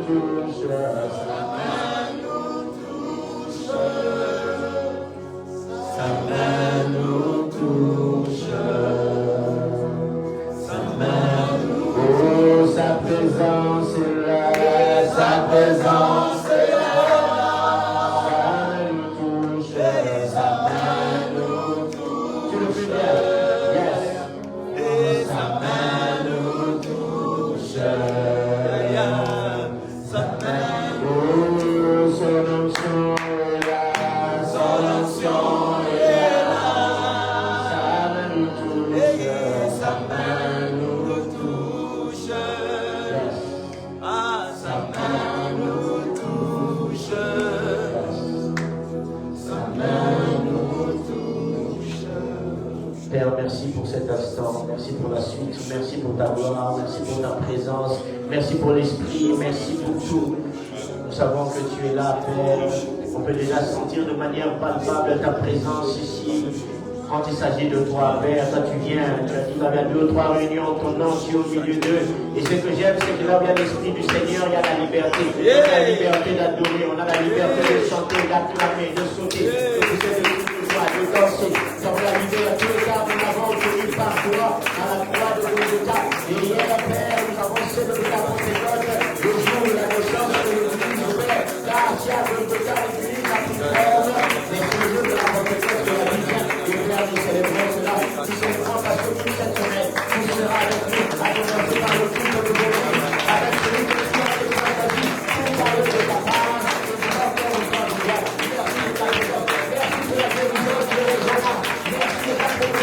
touche, sa main nous touche, sa main nous touche, oh, sa présence est là, sa présence est là, sa main nous touche, sa main nous touche, tu le fais bien, yes, et sa main nous touche, sa main, oh, son onction est là, son onction est là, sa main nous touche, sa main nous touche, yes. Ah, sa main nous touche, sa main nous touche. Père, merci pour cet instant, merci pour la suite, merci pour ta gloire, merci pour ta présence, merci pour l'esprit, merci pour tout. Nous savons que tu es là, Père. On peut déjà sentir de manière palpable ta présence ici. Quand il s'agit de toi, Père, toi tu viens. Tu as dit qu'il y avait 2 ou 3 réunions, ton nom tu es au milieu d'eux. Et ce que j'aime, c'est que là où il y a l'esprit du Seigneur, il y a la liberté. On a la liberté d'adorer, on a la liberté de chanter, d'acclamer, de sauter, de pousser des cris de joie, de danser. Nous avons la liberté, car nous l'avons obtenu par toi à la croix de Golgotha. Et hier, Père, nous avons célébré la Pentecôte, le jour de la naissance de l'Église, Père. Car tu as Golgotha, l'Église, la plus ferme, mais c'est le jour de la Pentecôte de la vie. Et Père, nous célébrons cela. Nous célébrons parce que toute cette semaine, tu seras avec nous, à commencer par le culte de l'Église, avec celui que tu as fait dans ta vie, pour parler de ta part, et tu vas faire le temps de gloire. Merci de ta présence. Merci de la guérison de les enfants. Merci de ta présence.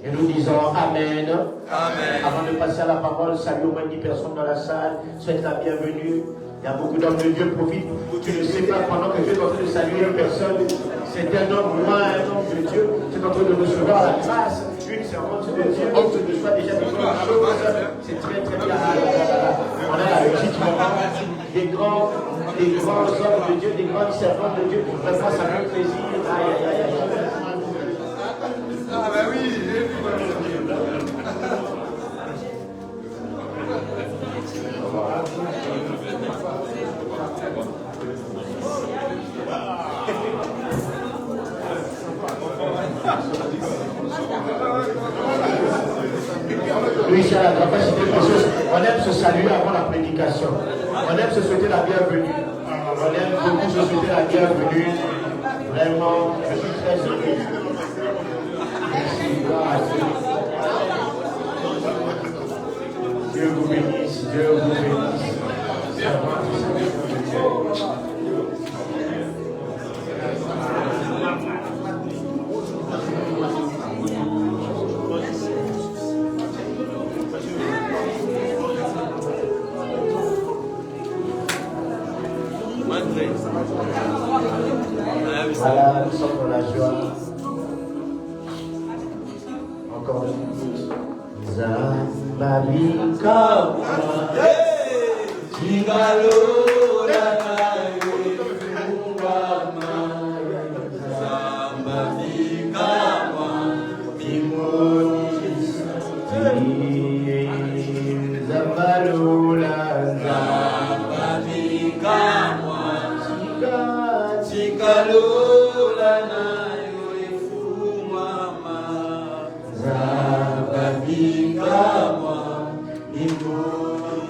Et nous disons Amen. Amen. Avant de passer à la parole, salut au moins 10 personnes dans la salle. Souhaite la bienvenue. Il y a beaucoup d'hommes de Dieu, profite. Tu ne sais pas, pendant que tu es en train de saluer une personne, c'est un homme, moi, un homme de Dieu. Tu es en train de recevoir la grâce, une servante de Dieu, autre de soi déjà des grandes choses. C'est très très bien. On a la petite maman, des grands hommes de Dieu, des grandes servantes de Dieu. Vraiment, ça fait plaisir. Aïe, aïe, aïe, aïe. Ah ben oui, Oui, c'est la capacité précieuse. On aime se saluer avant la prédication. On aime se souhaiter la bienvenue. On aime beaucoup se souhaiter la bienvenue. Vraiment, je suis très heureux. Dieu vous bénisse, Dieu vous bénisse. Voilà, nous sommes dans la joie. Encore une minute. Zambabika, Tigalo,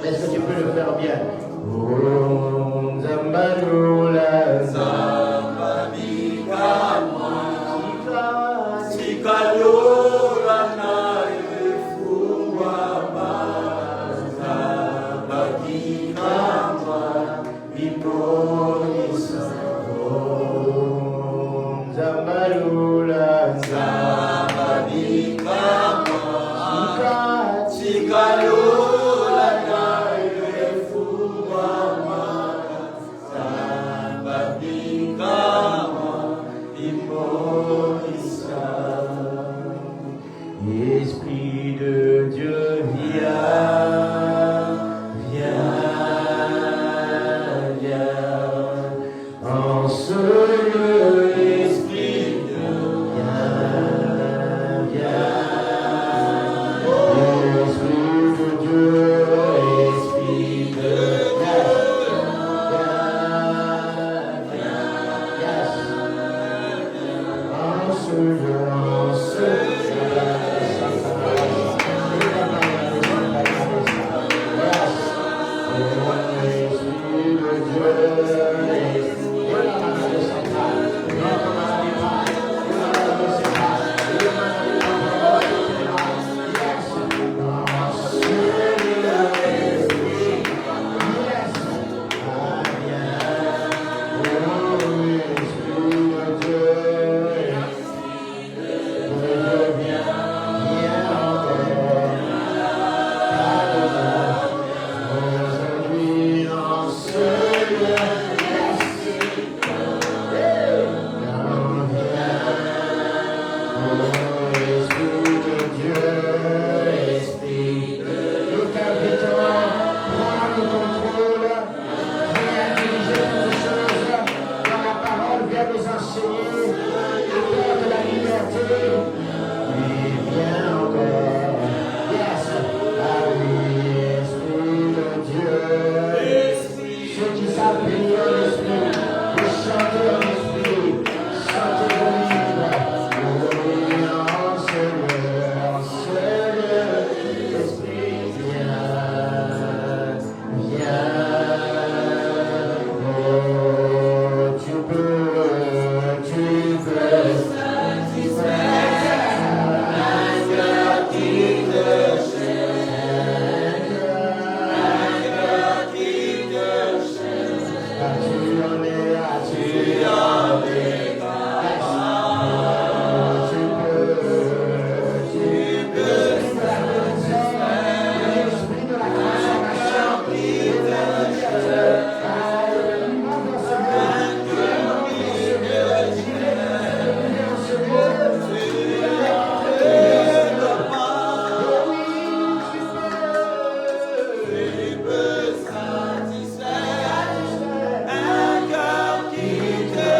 est-ce que tu peux le faire bien? Chikalo la na Un cœur qui te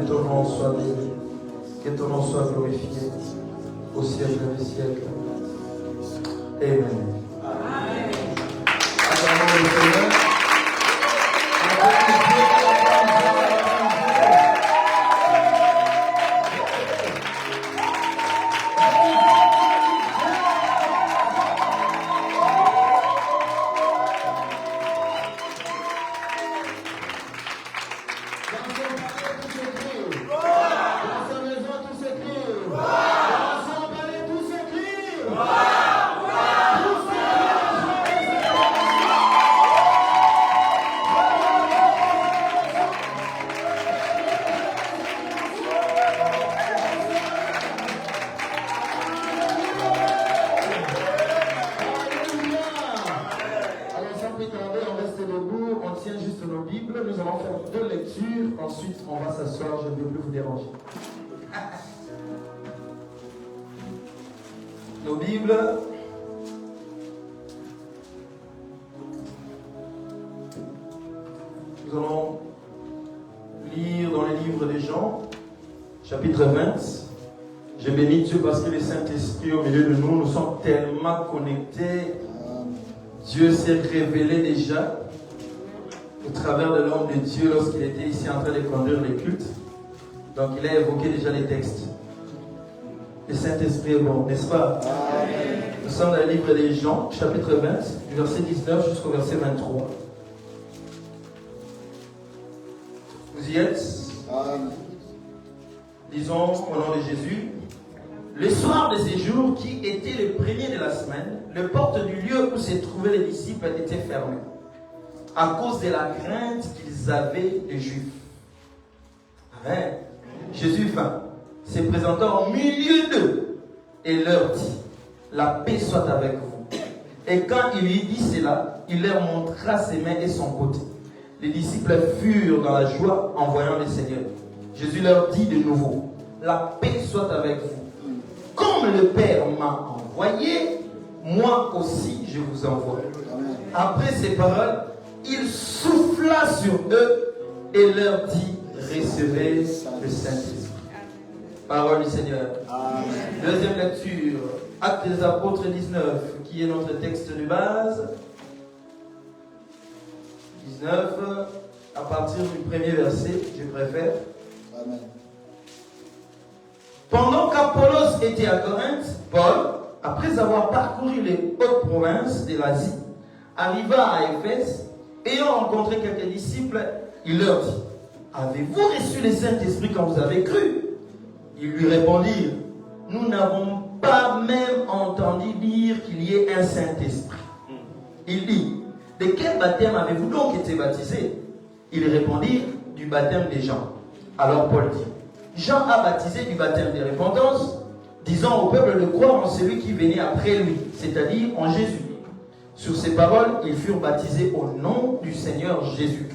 ton nom soit béni, que ton nom soit glorifié au siècle des siècles. Amen. Amen. Acclamons le Seigneur. Ensuite, on va s'asseoir, je ne veux plus vous déranger. Nos Bibles. Nous allons lire dans le livre des Jean, chapitre 20. Je bénis Dieu parce que le Saint-Esprit au milieu de nous, nous sommes tellement connectés. Dieu s'est révélé déjà au travers de l'homme de Dieu lorsqu'il était ici en train de conduire les cultes. Donc il a évoqué déjà les textes. Le Saint-Esprit est bon, n'est-ce pas? Amen. Nous sommes dans le livre des Jean, chapitre 20, du verset 19 jusqu'au verset 23. Vous y êtes? Amen. Disons au nom de Jésus. Le soir de ces jours, qui était le premier de la semaine, les portes du lieu où se trouvaient les disciples étaient fermées, à cause de la crainte qu'ils avaient des Juifs. Amen. Jésus vint, se présentant au milieu d'eux, et leur dit, la paix soit avec vous. Et quand il lui dit cela, il leur montra ses mains et son côté. Les disciples furent dans la joie en voyant le Seigneur. Jésus leur dit de nouveau, la paix soit avec vous. Comme le Père m'a envoyé, moi aussi je vous envoie. Après ces paroles, il souffla sur eux et leur dit, recevez le Saint-Esprit. Parole du Seigneur. Amen. Deuxième lecture, Actes des Apôtres 19, qui est notre texte de base. 19, à partir du premier verset, je préfère. Amen. Pendant qu'Apollos était à Corinthe, Paul, après avoir parcouru les hautes provinces de l'Asie, arriva à Éphèse. Ayant rencontré quelques disciples, il leur dit, avez-vous reçu le Saint-Esprit quand vous avez cru? Ils lui répondirent, nous n'avons pas même entendu dire qu'il y ait un Saint-Esprit. Il dit, de quel baptême avez-vous donc été baptisés? Ils répondirent, du baptême des Jean. Alors Paul dit, Jean a baptisé du baptême de repentance, disant au peuple de croire en celui qui venait après lui, c'est-à-dire en Jésus. Sur ces paroles, ils furent baptisés au nom du Seigneur Jésus.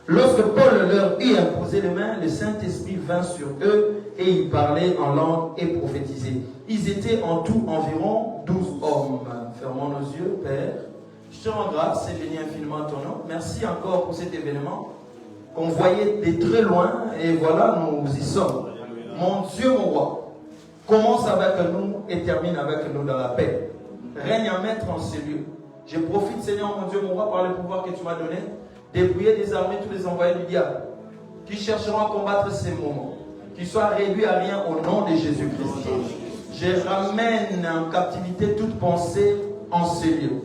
Lorsque Paul leur eut imposé les mains, le Saint-Esprit vint sur eux et ils parlaient en langue et prophétisaient. Ils étaient en tout environ 12 hommes. Fermons nos yeux, Père. Je te rends grâce et bénis infiniment ton nom. Merci encore pour cet événement qu'on voyait de très loin et voilà, nous y sommes. Mon Dieu, mon roi, commence avec nous et termine avec nous dans la paix. Règne à maître en ces lieux. Je profite, Seigneur, mon Dieu, mon roi, par le pouvoir que tu m'as donné, dépouiller des armées tous les envoyés du diable qui chercheront à combattre ces moments, qui soient réduits à rien au nom de Jésus-Christ. Je ramène en captivité toute pensée en ces lieux,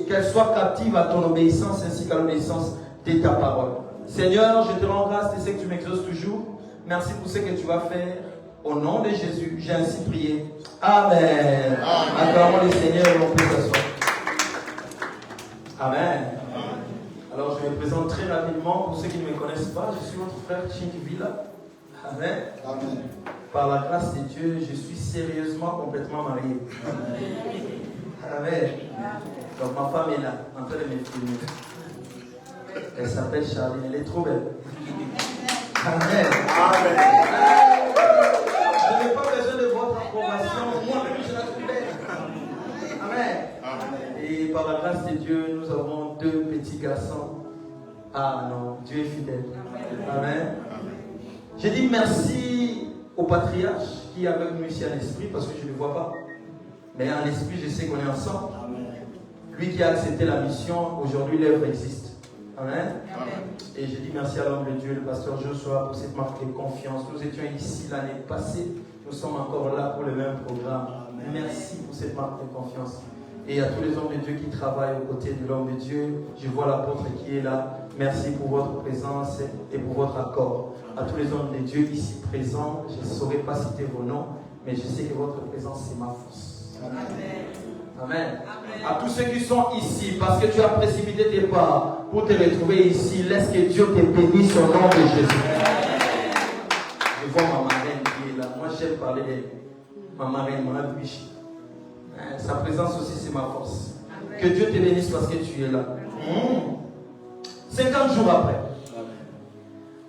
qu'elle soit captive à ton obéissance ainsi qu'à l'obéissance de ta parole. Seigneur, je te rends grâce de ce que tu m'exauces toujours. Merci pour ce que tu vas faire. Au nom de Jésus, j'ai ainsi prié. Amen. Acclamons le Seigneur et on peut s'asseoir. Amen. Alors je me présente très rapidement pour ceux qui ne me connaissent pas. Je suis votre frère Chink Villa. Amen. Amen. Par la grâce de Dieu, je suis sérieusement complètement marié. Amen. Donc ma femme est là, en train de me filmer. Elle s'appelle Charline, elle est trop belle. Amen. Amen. Je n'ai pas besoin de votre approbation, moi-même je la trouve belle. Amen. Amen. Et par la grâce de Dieu, nous avons 2 petits garçons. Ah non, Dieu est fidèle. Amen. J'ai dit merci au patriarche qui est avec nous ici en esprit, parce que je ne le vois pas. Mais en esprit, je sais qu'on est ensemble. Amen. Lui qui a accepté la mission, aujourd'hui l'œuvre existe. Amen. Amen. Et je dis merci à l'homme de Dieu, le pasteur Joshua, pour cette marque de confiance. Nous étions ici l'année passée, nous sommes encore là pour le même programme. Amen. Merci pour cette marque de confiance. Et à tous les hommes de Dieu qui travaillent aux côtés de l'homme de Dieu, je vois l'apôtre qui est là. Merci pour votre présence et pour votre accord. À tous les hommes de Dieu ici présents, je ne saurais pas citer vos noms, mais je sais que votre présence c'est ma force. Amen. Amen. Amen. À tous ceux qui sont ici, parce que tu as précipité tes pas pour te retrouver ici, laisse que Dieu te bénisse au nom de Jésus. Je vois ma marraine qui est là. Moi j'aime parler de ma marraine, ma biche. Sa présence aussi c'est ma force. Amen. Que Dieu te bénisse parce que tu es là. 50 jours après.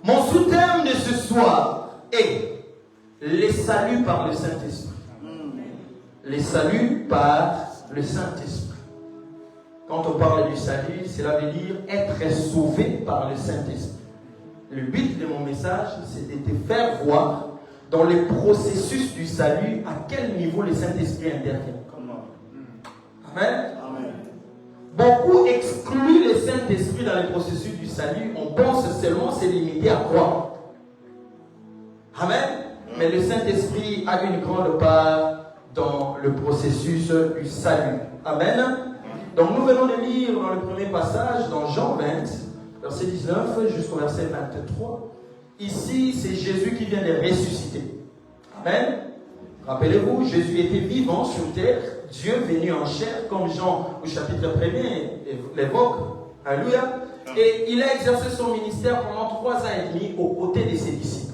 Mon sous-thème de ce soir est les saluts par le Saint-Esprit. Les saluts par le Saint-Esprit. Quand on parle du salut, cela veut dire être sauvé par le Saint-Esprit. Le but de mon message, c'est de te faire voir dans le processus du salut à quel niveau le Saint-Esprit intervient. Amen. Amen. Beaucoup excluent le Saint-Esprit dans le processus du salut. On pense seulement c'est limité à croire. Amen. Mais le Saint-Esprit a une grande part dans le processus du salut. Amen. Donc nous venons de lire dans le premier passage, dans Jean 20, verset 19 jusqu'au verset 23. Ici, c'est Jésus qui vient de ressusciter. Amen. Rappelez-vous, Jésus était vivant sur terre, Dieu venu en chair, comme Jean au chapitre 1er l'évoque. Alléluia. Et il a exercé son ministère pendant 3 ans et demi aux côtés de ses disciples.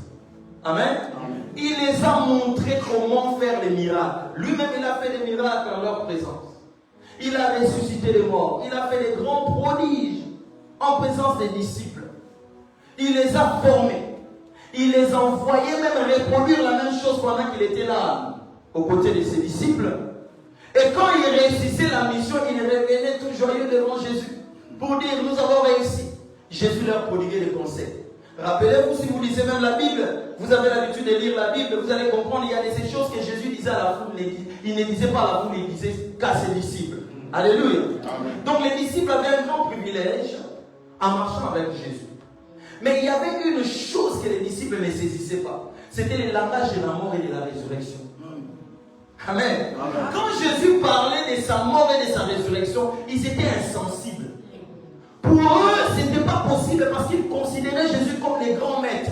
Amen. Amen. Il les a montré comment faire les miracles. Lui-même, il a fait des miracles en leur présence. Il a ressuscité les morts. Il a fait des grands prodiges en présence des disciples. Il les a formés. Il les a envoyés même reproduire la même chose pendant qu'il était là, aux côtés de ses disciples. Et quand il réussissait la mission, il revenait tout joyeux devant Jésus pour dire, nous avons réussi. Jésus leur prodiguait des conseils. Rappelez-vous, si vous lisez même la Bible, vous avez l'habitude de lire la Bible, vous allez comprendre, il y a des choses que Jésus disait à la foule, il ne disait pas à la foule, il disait qu'à ses disciples. Alléluia. Amen. Donc les disciples avaient un grand privilège en marchant avec Jésus. Mais il y avait une chose que les disciples ne saisissaient pas. C'était le langage de la mort et de la résurrection. Amen. Amen. Quand Jésus parlait de sa mort et de sa résurrection, ils étaient insensibles. Pour eux, ce n'était pas possible parce qu'ils considéraient Jésus comme les grands maîtres.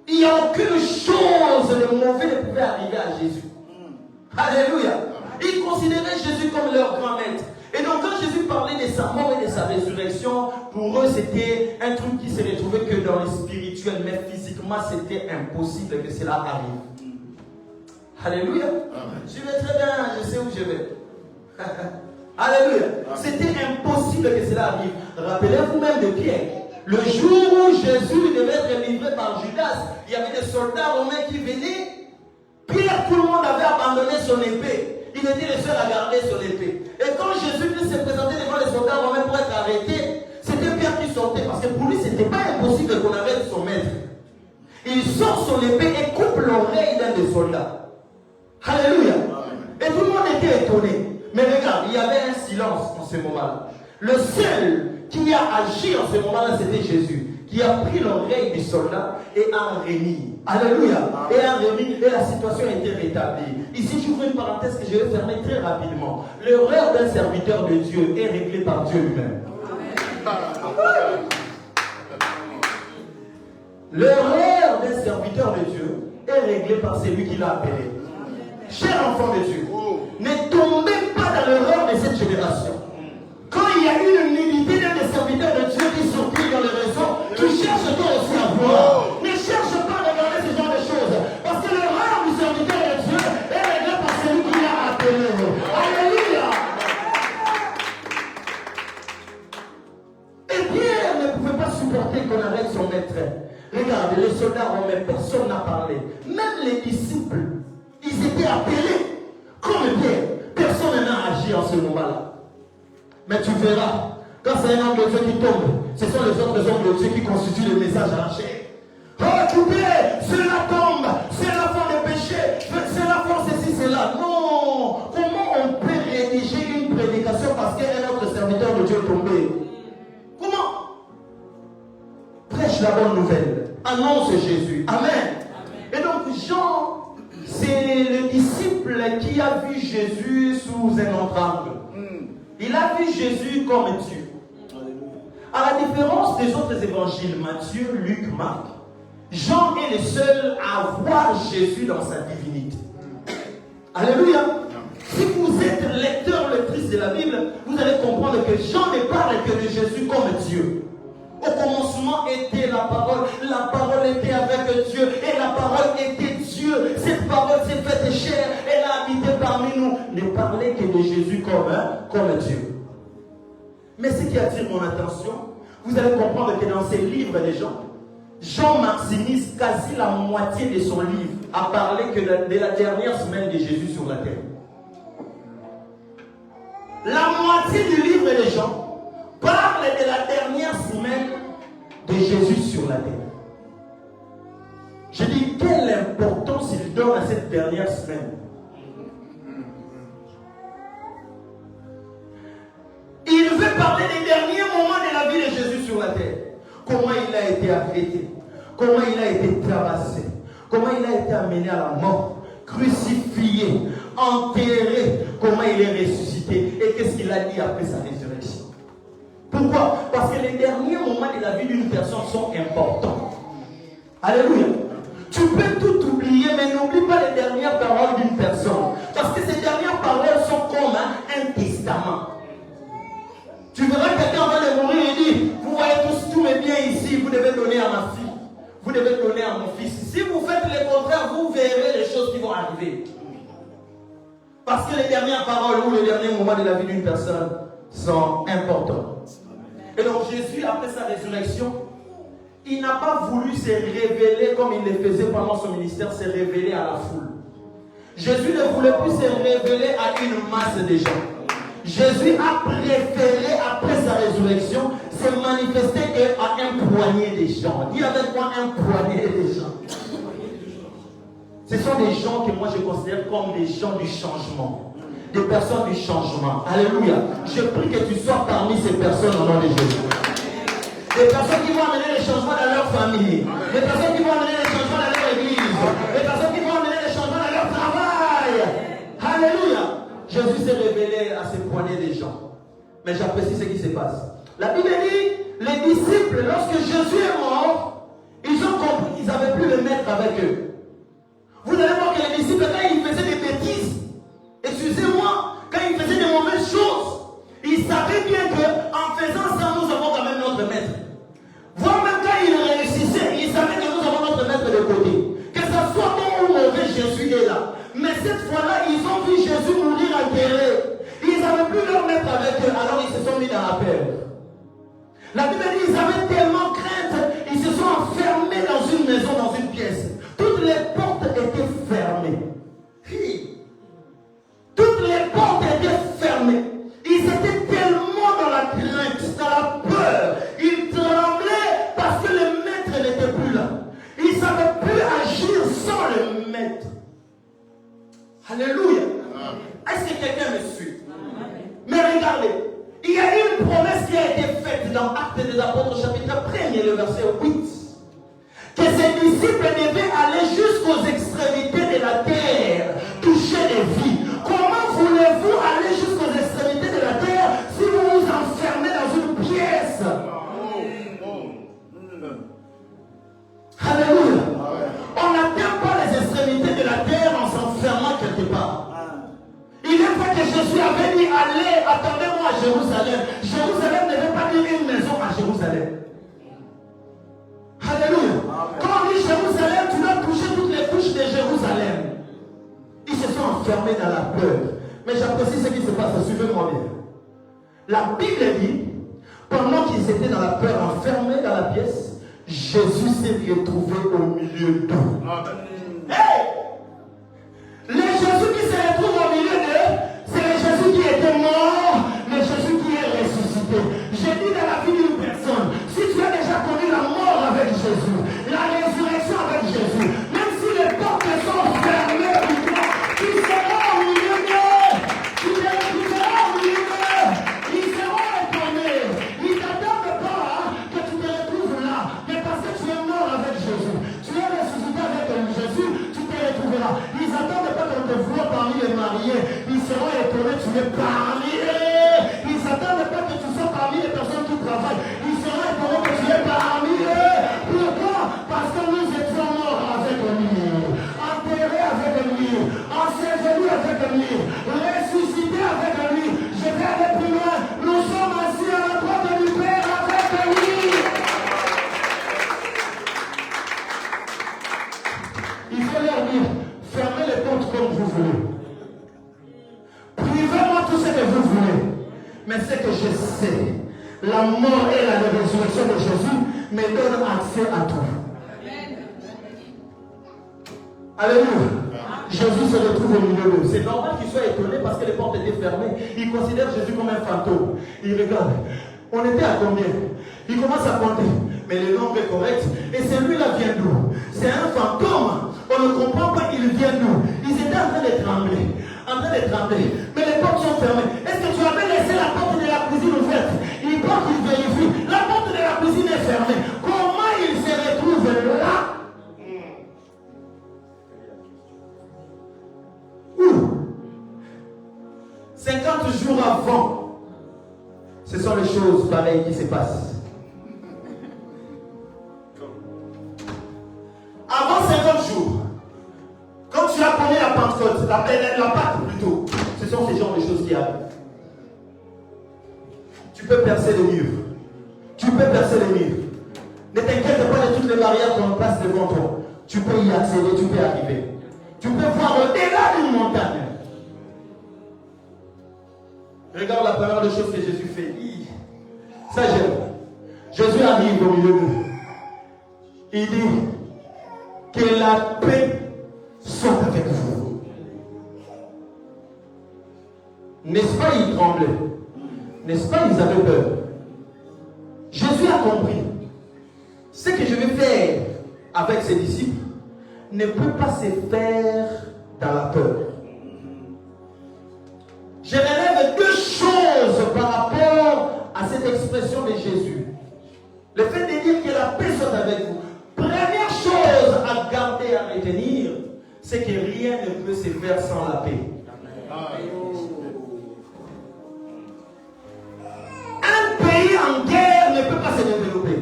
Il n'y a aucune chose de mauvais ne pouvait arriver à Jésus. Alléluia. Ils considéraient Jésus comme leur grand maître. Et donc quand Jésus parlait de sa mort et de sa résurrection, pour eux c'était un truc qui se retrouvait que dans le spirituel, mais physiquement c'était impossible que cela arrive. Alléluia. Amen. Je vais très bien, je sais où je vais. Alléluia. C'était impossible que cela arrive. Rappelez-vous même de Pierre. Le jour où Jésus devait être livré par Judas, il y avait des soldats romains qui venaient. Pierre, tout le monde avait abandonné son épée. Il était le seul à garder son épée. Et quand Jésus s'est présenté devant les soldats romains pour être arrêté, c'était Pierre qui sortait. Parce que pour lui, ce n'était pas impossible qu'on arrête son maître. Il sort son épée et coupe l'oreille d'un des soldats. Alléluia. Et tout le monde était étonné. Mais regarde, il y avait un silence en ce moment-là. Le seul qui a agi en ce moment-là, c'était Jésus, qui a pris l'oreille du soldat et a remis. Alléluia. Et a remis, et la situation a été rétablie. Ici, j'ouvre une parenthèse que je vais fermer très rapidement. L'erreur d'un serviteur de Dieu est réglée par Dieu lui-même. L'erreur d'un serviteur de Dieu est réglée par celui qui l'a appelé. Cher enfant de Dieu, ne tombez pas dans l'erreur de cette génération. Quand il y a une nudité d'un des serviteurs de Dieu qui circule dans les réseaux, tu cherches toi aussi à voir. Ne cherche pas à regarder ce genre de choses. Parce que l'erreur du serviteur de Dieu est réglée par celui qui l'a appelé. Alléluia. Et Pierre ne pouvait pas supporter qu'on arrête son maître. Regardez, les soldats romains, personne n'a parlé. Même les disciples, ils étaient appelés. Comme Pierre, personne n'a agi en ce moment-là. Mais tu verras, quand c'est un homme de Dieu qui tombe, ce sont les autres hommes de Dieu qui constituent le message à la chair. Oh, coupez, cela tombe, cela font des péchés, cela font ceci, cela. Non. Comment on peut rédiger une prédication parce qu'un autre serviteur de Dieu est tombé? Comment? Prêche la bonne nouvelle. Annonce Jésus. Amen. Et donc Jean, c'est le disciple qui a vu Jésus sous un autre angle. Il a vu Jésus comme Dieu. À la différence des autres évangiles, Matthieu, Luc, Marc, Jean est le seul à voir Jésus dans sa divinité. Alléluia. Si vous êtes lecteur, lectrice de la Bible, vous allez comprendre que Jean ne parle que de Jésus comme Dieu. Au commencement était la parole était avec Dieu, et la parole était Dieu. Cette parole s'est faite chair, elle a habité parmi nous. Ne parlez que de Jésus comme Dieu. Mais ce qui attire mon attention, vous allez comprendre que dans ces livres de Jean maximise quasi la moitié de son livre à parler que de la dernière semaine de Jésus sur la terre. La moitié du livre de Jean parle de la dernière semaine de Jésus sur la terre. Je dis, quelle importance il donne à cette dernière semaine. Il veut parler des derniers moments de la vie de Jésus sur la terre. Comment il a été arrêté, comment il a été tabassé, comment il a été amené à la mort, crucifié, enterré, comment il est ressuscité et qu'est-ce qu'il a dit après sa résurrection. Pourquoi? Parce que les derniers moments de la vie d'une personne sont importants. Alléluia. Tu peux tout oublier, mais n'oublie pas les dernières paroles d'une personne. Parce que ces dernières paroles sont comme un testament. Tu verras quelqu'un avant de mourir et dit, vous voyez tous mes biens ici, vous devez donner à ma fille. Vous devez donner à mon fils. Si vous faites le contraire, vous verrez les choses qui vont arriver. Parce que les dernières paroles ou les derniers moments de la vie d'une personne sont importants. Et donc Jésus, après sa résurrection, il n'a pas voulu se révéler comme il le faisait pendant son ministère, se révéler à la foule. Jésus ne voulait plus se révéler à une masse de gens. Jésus a préféré, après sa résurrection, se manifester à un poignet de gens. Dis avec moi, un poignet de gens. Ce sont des gens que moi je considère comme des gens du changement. Des personnes du changement. Alléluia. Je prie que tu sois parmi ces personnes au nom de Jésus. Des personnes qui vont amener les changements dans leur famille. Des personnes qui vont amener les changements dans leur église. Des personnes qui vont amener les changements dans leur travail. Alléluia. Jésus s'est révélé à ces poignées de gens. Mais j'apprécie ce qui se passe. La Bible dit, les disciples, lorsque Jésus est mort, ils ont compris qu'ils n'avaient plus le maître avec eux. Vous allez voir que les disciples, quand ils faisaient des bêtises, excusez-moi, quand ils faisaient des mauvaises choses, ils savaient bien qu'en faisant ça, nous avons quand même notre maître. Voire même quand ils réussissaient, ils savaient que nous avons notre maître de côté. Que ça soit bon ou mauvais, Jésus est là. Mais cette fois-là, ils ont vu Jésus mourir enterré. Ils n'avaient plus leur maître avec eux, alors ils se sont mis dans la peur. La Bible dit qu'ils avaient tellement crainte, ils se sont enfermés dans une maison, dans une pièce. Toutes les portes étaient fermées. Toutes les portes étaient fermées. Ils étaient tellement dans la crainte, dans la peur. Ils tremblaient parce que le maître n'était plus là. Ils ne savaient plus agir sans le maître. Alléluia. Est-ce que quelqu'un me suit? Mais regardez, il y a une promesse qui a été faite dans Actes des Apôtres, chapitre 1er, le verset 8. Que ses disciples devaient aller jusqu'aux extrémités de la terre, toucher les vies. Comment voulez-vous aller jusqu'aux extrémités de la terre si vous vous enfermez dans une pièce? Alléluia. On n'atteint pas les extrémités de la terre en s'enfermant quelque part. Il est vrai que Jésus avait dit, allez, attendez-moi à Jérusalem. Jérusalem ne veut pas dire une maison à Jérusalem. Alléluia. Quand on dit Jérusalem, tu dois toucher toutes les couches de Jérusalem. Ils se sont enfermés dans la peur. Mais j'apprécie ce qui se passe, suivez-moi bien. La Bible dit, pendant qu'ils étaient dans la peur, enfermés dans la pièce, Jésus s'est retrouvé au milieu d'eux. Hey! Le Jésus qui se retrouve au milieu d'eux, c'est le Jésus qui était mort, le Jésus qui est ressuscité. J'ai dit dans la vie d'une personne, si tu as déjà connu la mort avec Jésus, la résurrection avec Jésus, seront étonnés, tu es parmi eux. Ils ne s'attendent pas que tu sois parmi les personnes qui travaillent. Ils seront étonnés que tu es parmi eux. Pourquoi? Parce que nous étions morts avec lui, enterrés avec lui, ensevelis avec lui, ressuscités avec lui. Je vais aller plus loin. Nous sommes assis à la droite du Père avec lui. Il faut leur dire, fermez les portes comme vous voulez. Privez-moi tout ce que vous voulez. Mais ce que je sais, la mort et la résurrection de Jésus me donnent accès à tout. Alléluia. Jésus se retrouve au milieu d'eux. C'est normal qu'ils soient étonnés parce que les portes étaient fermées. Ils considèrent Jésus comme un fantôme. Ils regardent. On était à combien? Ils commencent à compter. Mais le nombre est correct. Et celui-là vient d'où? C'est un fantôme. On ne comprend pas, il vient d'où? Ils étaient en train de trembler. Mais les portes sont fermées. Est-ce que tu avais laissé la porte de la cuisine ouverte? Ils portent, ils vérifient. La porte de la cuisine est fermée. Comment ils se retrouvent là? Où? 50 jours avant, ce sont les choses pareilles qui se passent. Avant 50 jours, quand tu as connu la Pentecôte, la Pâque plutôt, ce sont ces genres de choses qui arrivent. Tu peux percer les murs. Ne t'inquiète pas de toutes les barrières qu'on place devant toi. Tu peux y accéder, tu peux arriver. Tu peux voir au-delà d'une montagne. Regarde la première des choses que Jésus fait. Ça j'aime. Jésus arrive au milieu d'eux. Il dit que la paix soit avec vous. N'est-ce pas, ils tremblaient? N'est-ce pas, ils avaient peur? Jésus a compris. Ce que je vais faire avec ses disciples ne peut pas se faire dans la peur. Je relève deux choses par rapport à cette expression de Jésus. Le fait de dire que la paix soit avec vous. Première chose à garder, à retenir, c'est que rien ne peut se faire sans la paix. Un pays en guerre ne peut pas se développer.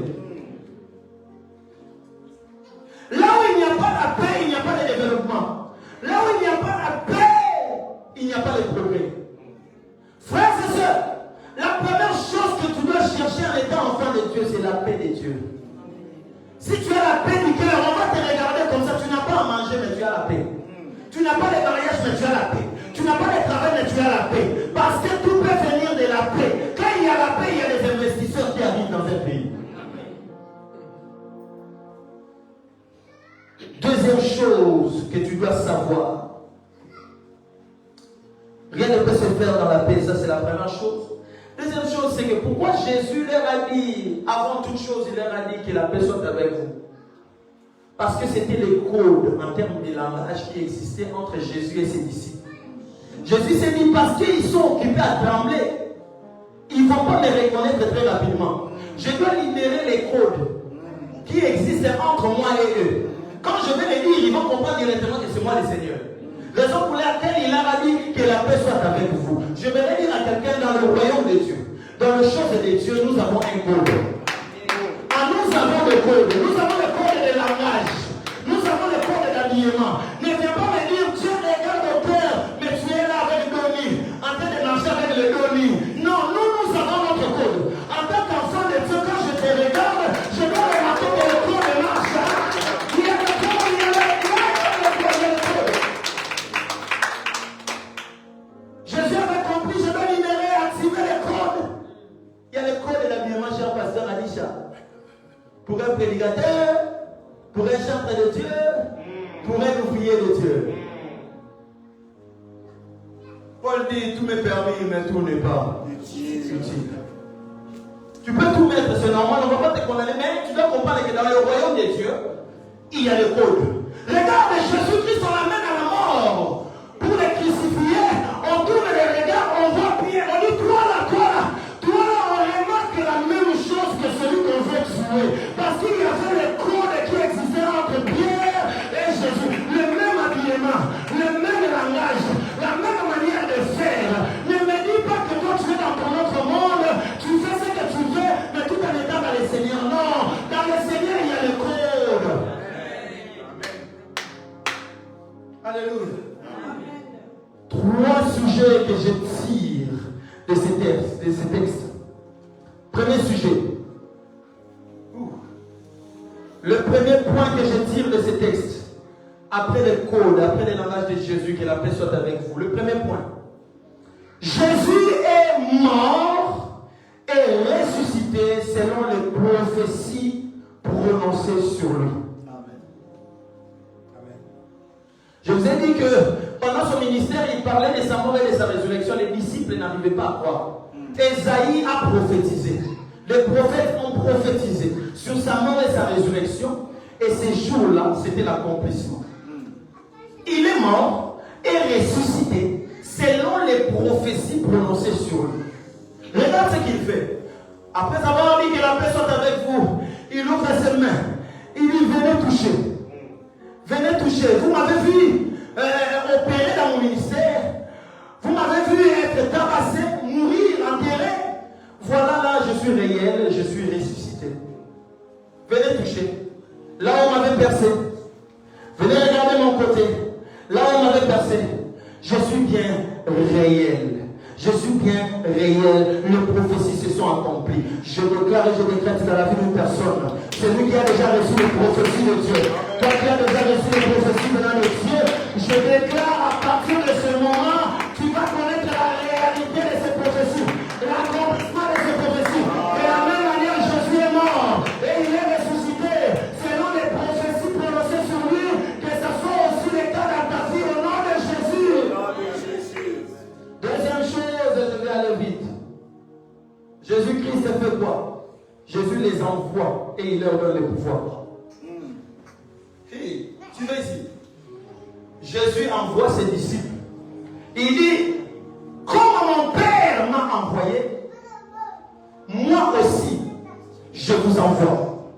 Là où il n'y a pas la paix, il n'y a pas de développement. Là où il n'y a pas la paix, il n'y a pas de progrès. Frères et sœurs, la première chose que tu dois chercher en étant enfant de Dieu, c'est la paix de Dieu. Si tu as la paix du cœur, on va te regarder comme ça. Tu n'as pas à manger, mais tu as la paix. Tu n'as pas de mariage, mais tu as la paix. Tu n'as pas de travail, mais tu as la paix. Parce que tout peut venir de la paix. Quand il y a la paix, il y a des investisseurs qui arrivent dans un pays. Deuxième chose que tu dois savoir. Rien ne peut se faire dans la paix, ça c'est la première chose. Deuxième chose, c'est que pourquoi Jésus leur a dit, avant toute chose, il leur a dit que la paix soit avec vous. Parce que c'était le code en termes de langage qui existait entre Jésus et ses disciples. Jésus s'est dit, parce qu'ils sont occupés à trembler, ils ne vont pas me reconnaître très rapidement. Je dois libérer les codes qui existent entre moi et eux. Quand je vais les dire, ils vont comprendre directement que c'est moi le Seigneur. Raison pour laquelle il leur a dit que la paix soit avec vous. Je vais dire à quelqu'un dans le royaume de Dieu, dans le chose de Dieu, nous avons un code. Nous avons le code. Nous avons le code de langage. Nous avons le code d'habillement. Ne viens pas me dire, Dieu regarde au cœur, mais tu es là avec le Doni, en train de marcher avec le Doni. Non, nous avons notre code. En tant qu'enfant de Dieu, quand je te regarde, je dois remarquer que le code marche. Il y a le code, il y a le code. Jésus avait compris, je dois libérer, activer les codes. Il y a le code de l'habillement, cher pasteur Alisha. Pour un prédicateur, pour un chantre de Dieu, pour un ouvrier de Dieu. Paul dit, tout m'est permis, mais tout n'est pas utile. Tu peux tout mettre, c'est normal, on ne va pas te condamner, mais tu dois comprendre que dans le royaume de Dieu, il y a le code. Regarde, Jésus-Christ, on l'amène à la mort. Pour le crucifier, on tourne les regards, on voit Pierre, on dit, toi là, on remarque la même chose que celui qu'on veut tuer. Parce qu'il y avait le code qui existait entre Pierre et Jésus. Le même habillement, le même langage, la même manière de faire. Alléluia. Trois sujets que je tire de ces textes. Premier sujet. Le premier point que je tire de ces textes, après le code, après le langage de Jésus, que la paix soit avec vous. Le premier point. Jésus est mort et ressuscité selon les prophéties prononcées sur lui. Je vous ai dit que pendant son ministère, il parlait de sa mort et de sa résurrection. Les disciples n'arrivaient pas à croire. Ésaïe a prophétisé. Les prophètes ont prophétisé sur sa mort et sa résurrection. Et ces jours-là, c'était l'accomplissement. Il est mort et ressuscité selon les prophéties prononcées sur lui. Regarde ce qu'il fait. Après avoir dit que la paix soit avec vous, il ouvre ses mains. Il dit, venez toucher. Venez toucher. Vous m'avez vu opérer dans mon ministère. Vous m'avez vu être tabassé, mourir, enterré. Voilà, là, je suis réel, je suis ressuscité. Venez toucher. Là, on m'avait percé. Venez regarder mon côté. Là, on m'avait percé. Je suis bien réel. Je suis bien réel. Les prophéties se sont accomplies. Je déclare et je décrète dans la vie d'une personne. Celui qui a déjà reçu les prophéties de Dieu. Toi qui as déjà reçu les prophéties venant de Dieu, je déclare à partir de ce moment, tu vas connaître la réalité de ces prophéties. L'accomplissement de ces prophéties. De la même manière, Jésus est mort. Et il est ressuscité. Selon les prophéties prononcées sur lui, que ce soit aussi le cas dans ta vie au nom de Jésus. Deuxième chose, je vais aller vite. Jésus-Christ a fait quoi? Jésus les envoie et il leur donne le pouvoir. Hey, tu veux ici? Jésus envoie ses disciples. Il dit, comme mon Père m'a envoyé, moi aussi, je vous envoie.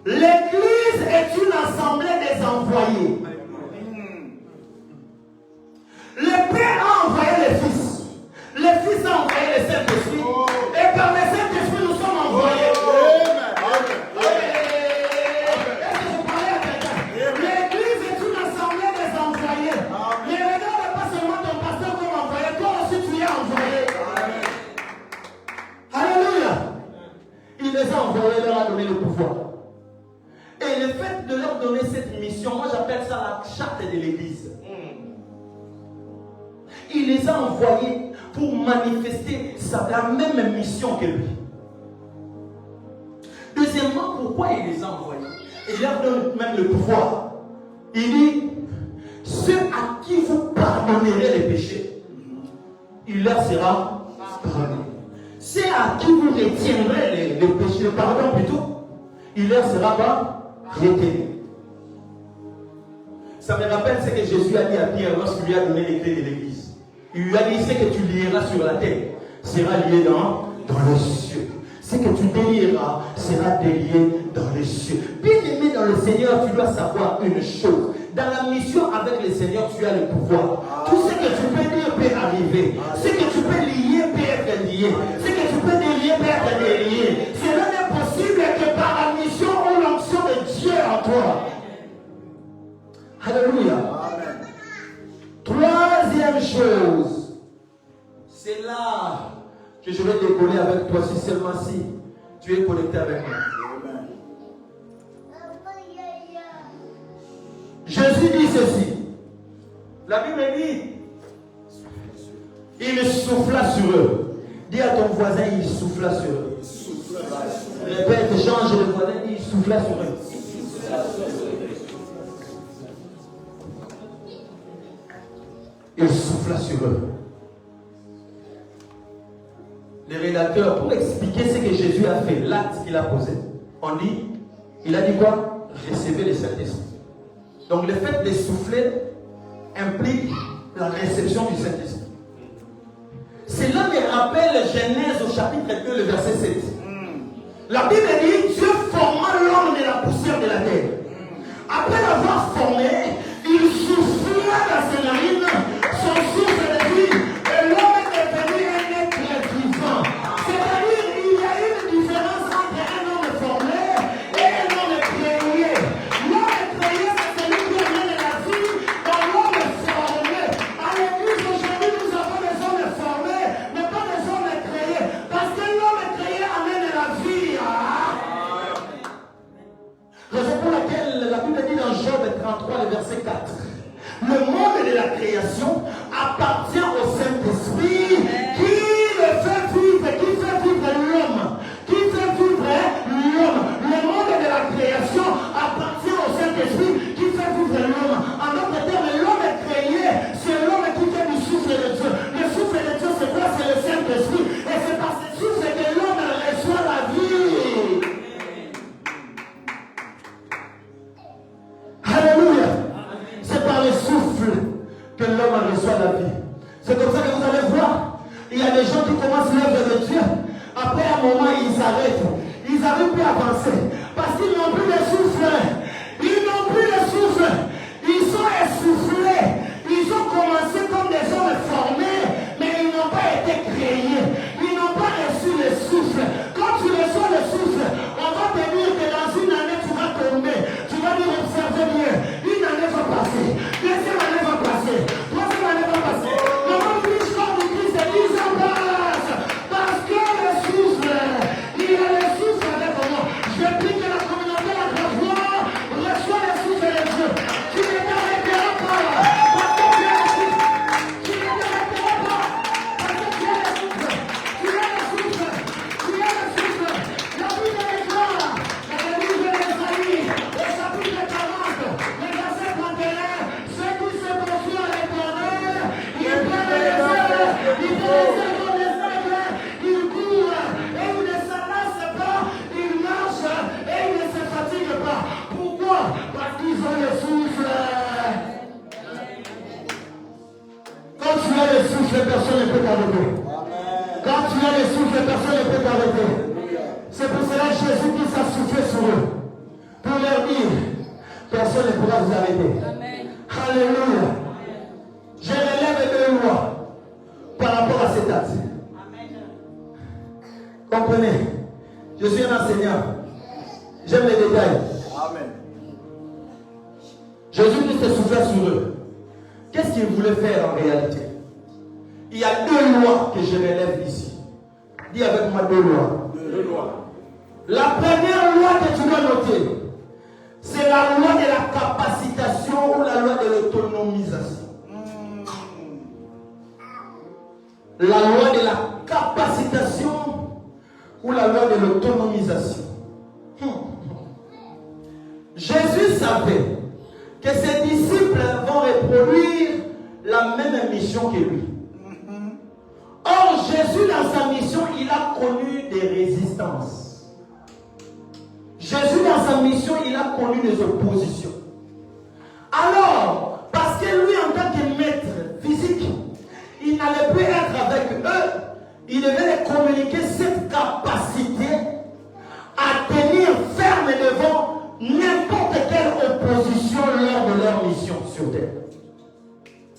L'Église est une assemblée des envoyés. Le Père a envoyé le Fils. Le Fils a envoyé le Saint-Esprit. Et par le Saint-Esprit, nous sommes envoyés. Est-ce que je parlais à quelqu'un? L'Église est une assemblée des envoyés. Mais regarde pas seulement ton pasteur comme envoyé, toi aussi tu es envoyé. Alléluia. Il les a envoyés, leur a donné le pouvoir. Et le fait de leur donner cette mission, moi j'appelle ça la charte de l'Église. Il les a envoyés pour manifester la même mission que lui. Deuxièmement, pourquoi il les a envoyés? Il leur donne même le pouvoir. Il dit, ceux à qui vous pardonnerez les péchés, il leur sera pardonné. Ceux à qui vous retiendrez les péchés, le pardon plutôt, il leur sera pas retenu. Ça me rappelle ce que Jésus a dit à Pierre lorsqu'il lui a donné les clés de l'église. Il lui a dit, ce que tu lieras sur la terre sera lié dans les cieux. Ce que tu délieras sera délié dans les cieux. Bien aimé dans le Seigneur, tu dois savoir une chose. Dans la mission avec le Seigneur, tu as le pouvoir. Tout ce que tu peux dire peut arriver. Ce que tu peux lier peut être lié. Ce que tu peux délier peut être délié. Cela n'est possible que par la mission ou l'onction de Dieu en toi. Alléluia. Troisième chose, c'est là que je vais décoller avec toi, si seulement si tu es connecté avec moi. Jésus dit ceci. La Bible dit, il souffla sur eux. Dis à ton voisin, il souffla sur eux. Répète, change le voisin, il souffla sur eux. Il souffla sur eux. Les rédacteurs, pour expliquer ce que Jésus a fait, l'acte qu'il a posé, on dit, il a dit quoi? Recevez le Saint-Esprit. Donc le fait de souffler implique la réception du Saint-Esprit. Cela me rappelle Genèse au chapitre 2, le verset 7. La Bible dit, Dieu forma l'homme de la poussière de la terre. Après l'avoir formé, il souffla dans ses narines son souffle de vie, et l'homme est devenu un être vivant. C'est-à-dire, il y a une différence entre un homme formé et un homme créé. L'homme créé, c'est celui qui amène la vie dans 33, le verset 4. Le monde de la création appartient au Saint-Esprit qui le fait vivre, l'homme. Qui fait vivre l'homme. Le monde de la création appartient au Saint-Esprit qui fait vivre l'homme. En d'autres termes, l'homme est créé, c'est l'homme qui fait du souffle de Dieu. Le souffle de Dieu, c'est quoi? C'est le Saint-Esprit. Et c'est par ce souffle que l'homme reçoit la vie. Alléluia. C'est par le souffle que l'homme reçoit la vie. C'est comme ça que vous allez voir. Il y a des gens qui commencent l'œuvre de Dieu. Après un moment, ils s'arrêtent. Ils n'arrivent plus à avancer. Parce qu'ils n'ont plus de souffle. Ils n'ont plus de souffle. Ils sont essoufflés. Ils ont commencé comme des hommes formés, mais ils n'ont pas été créés. Ils n'ont pas reçu le souffle. Quand tu reçois le souffle, on va te dire que dans une année, tu vas tomber. Tu vas dire, observez bien. Une année va passer. Deuxième année va passer. Troisième année va passer. Le monde plus fort du Christ, 10 ans passe. Parce que le souffle, il y a le souffle avec moi. Je prie que la communauté de la gloire reçoit le souffle de Dieu. Tu ne t'arrêteras pas. Parce que tu as le souffle. Tu ne t'arrêteras pas. Parce que tu as le souffle. Tu as le souffle. Tu as le souffle. La Bible déclare, dans le livre d'Ésaïe, au chapitre 40, le verset 31, ceux qui se confient à l'Éternel, ils prennent les ailes, ils prennent les ailes comme les aigles, ils courent et ils ne s'enlacent pas, ils marchent et ils ne se fatiguent pas. Pourquoi? Parce qu'ils ont le souffle. Quand tu as le souffle, personne ne peut t'arrêter. Quand tu as le souffle, personne ne peut t'arrêter. C'est pour cela que Jésus qui a soufflé sur eux. Pour leur dire, personne ne pourra vous arrêter. Alléluia. Je relève deux lois par rapport à cet acte. Comprenez? Je suis un enseignant. J'aime les détails. Amen. Jésus-Christ est soufflé sur eux. Qu'est-ce qu'il voulait faire en réalité? Il y a deux lois que je relève ici. Dis avec moi deux lois. Deux lois. La première loi que tu dois noter, c'est la loi de la capacitation ou la loi de l'autonomisation. La loi de la capacitation ou la loi de l'autonomisation. Jésus savait que ses disciples vont reproduire la même mission que lui. Or, Jésus, dans sa mission, il a connu des résistances. Jésus, dans sa mission, il a connu des oppositions. Alors, parce que lui, en tant que maître physique, il n'allait plus être avec eux, il devait communiquer cette capacité à tenir ferme devant n'importe quelle opposition lors de leur mission sur terre.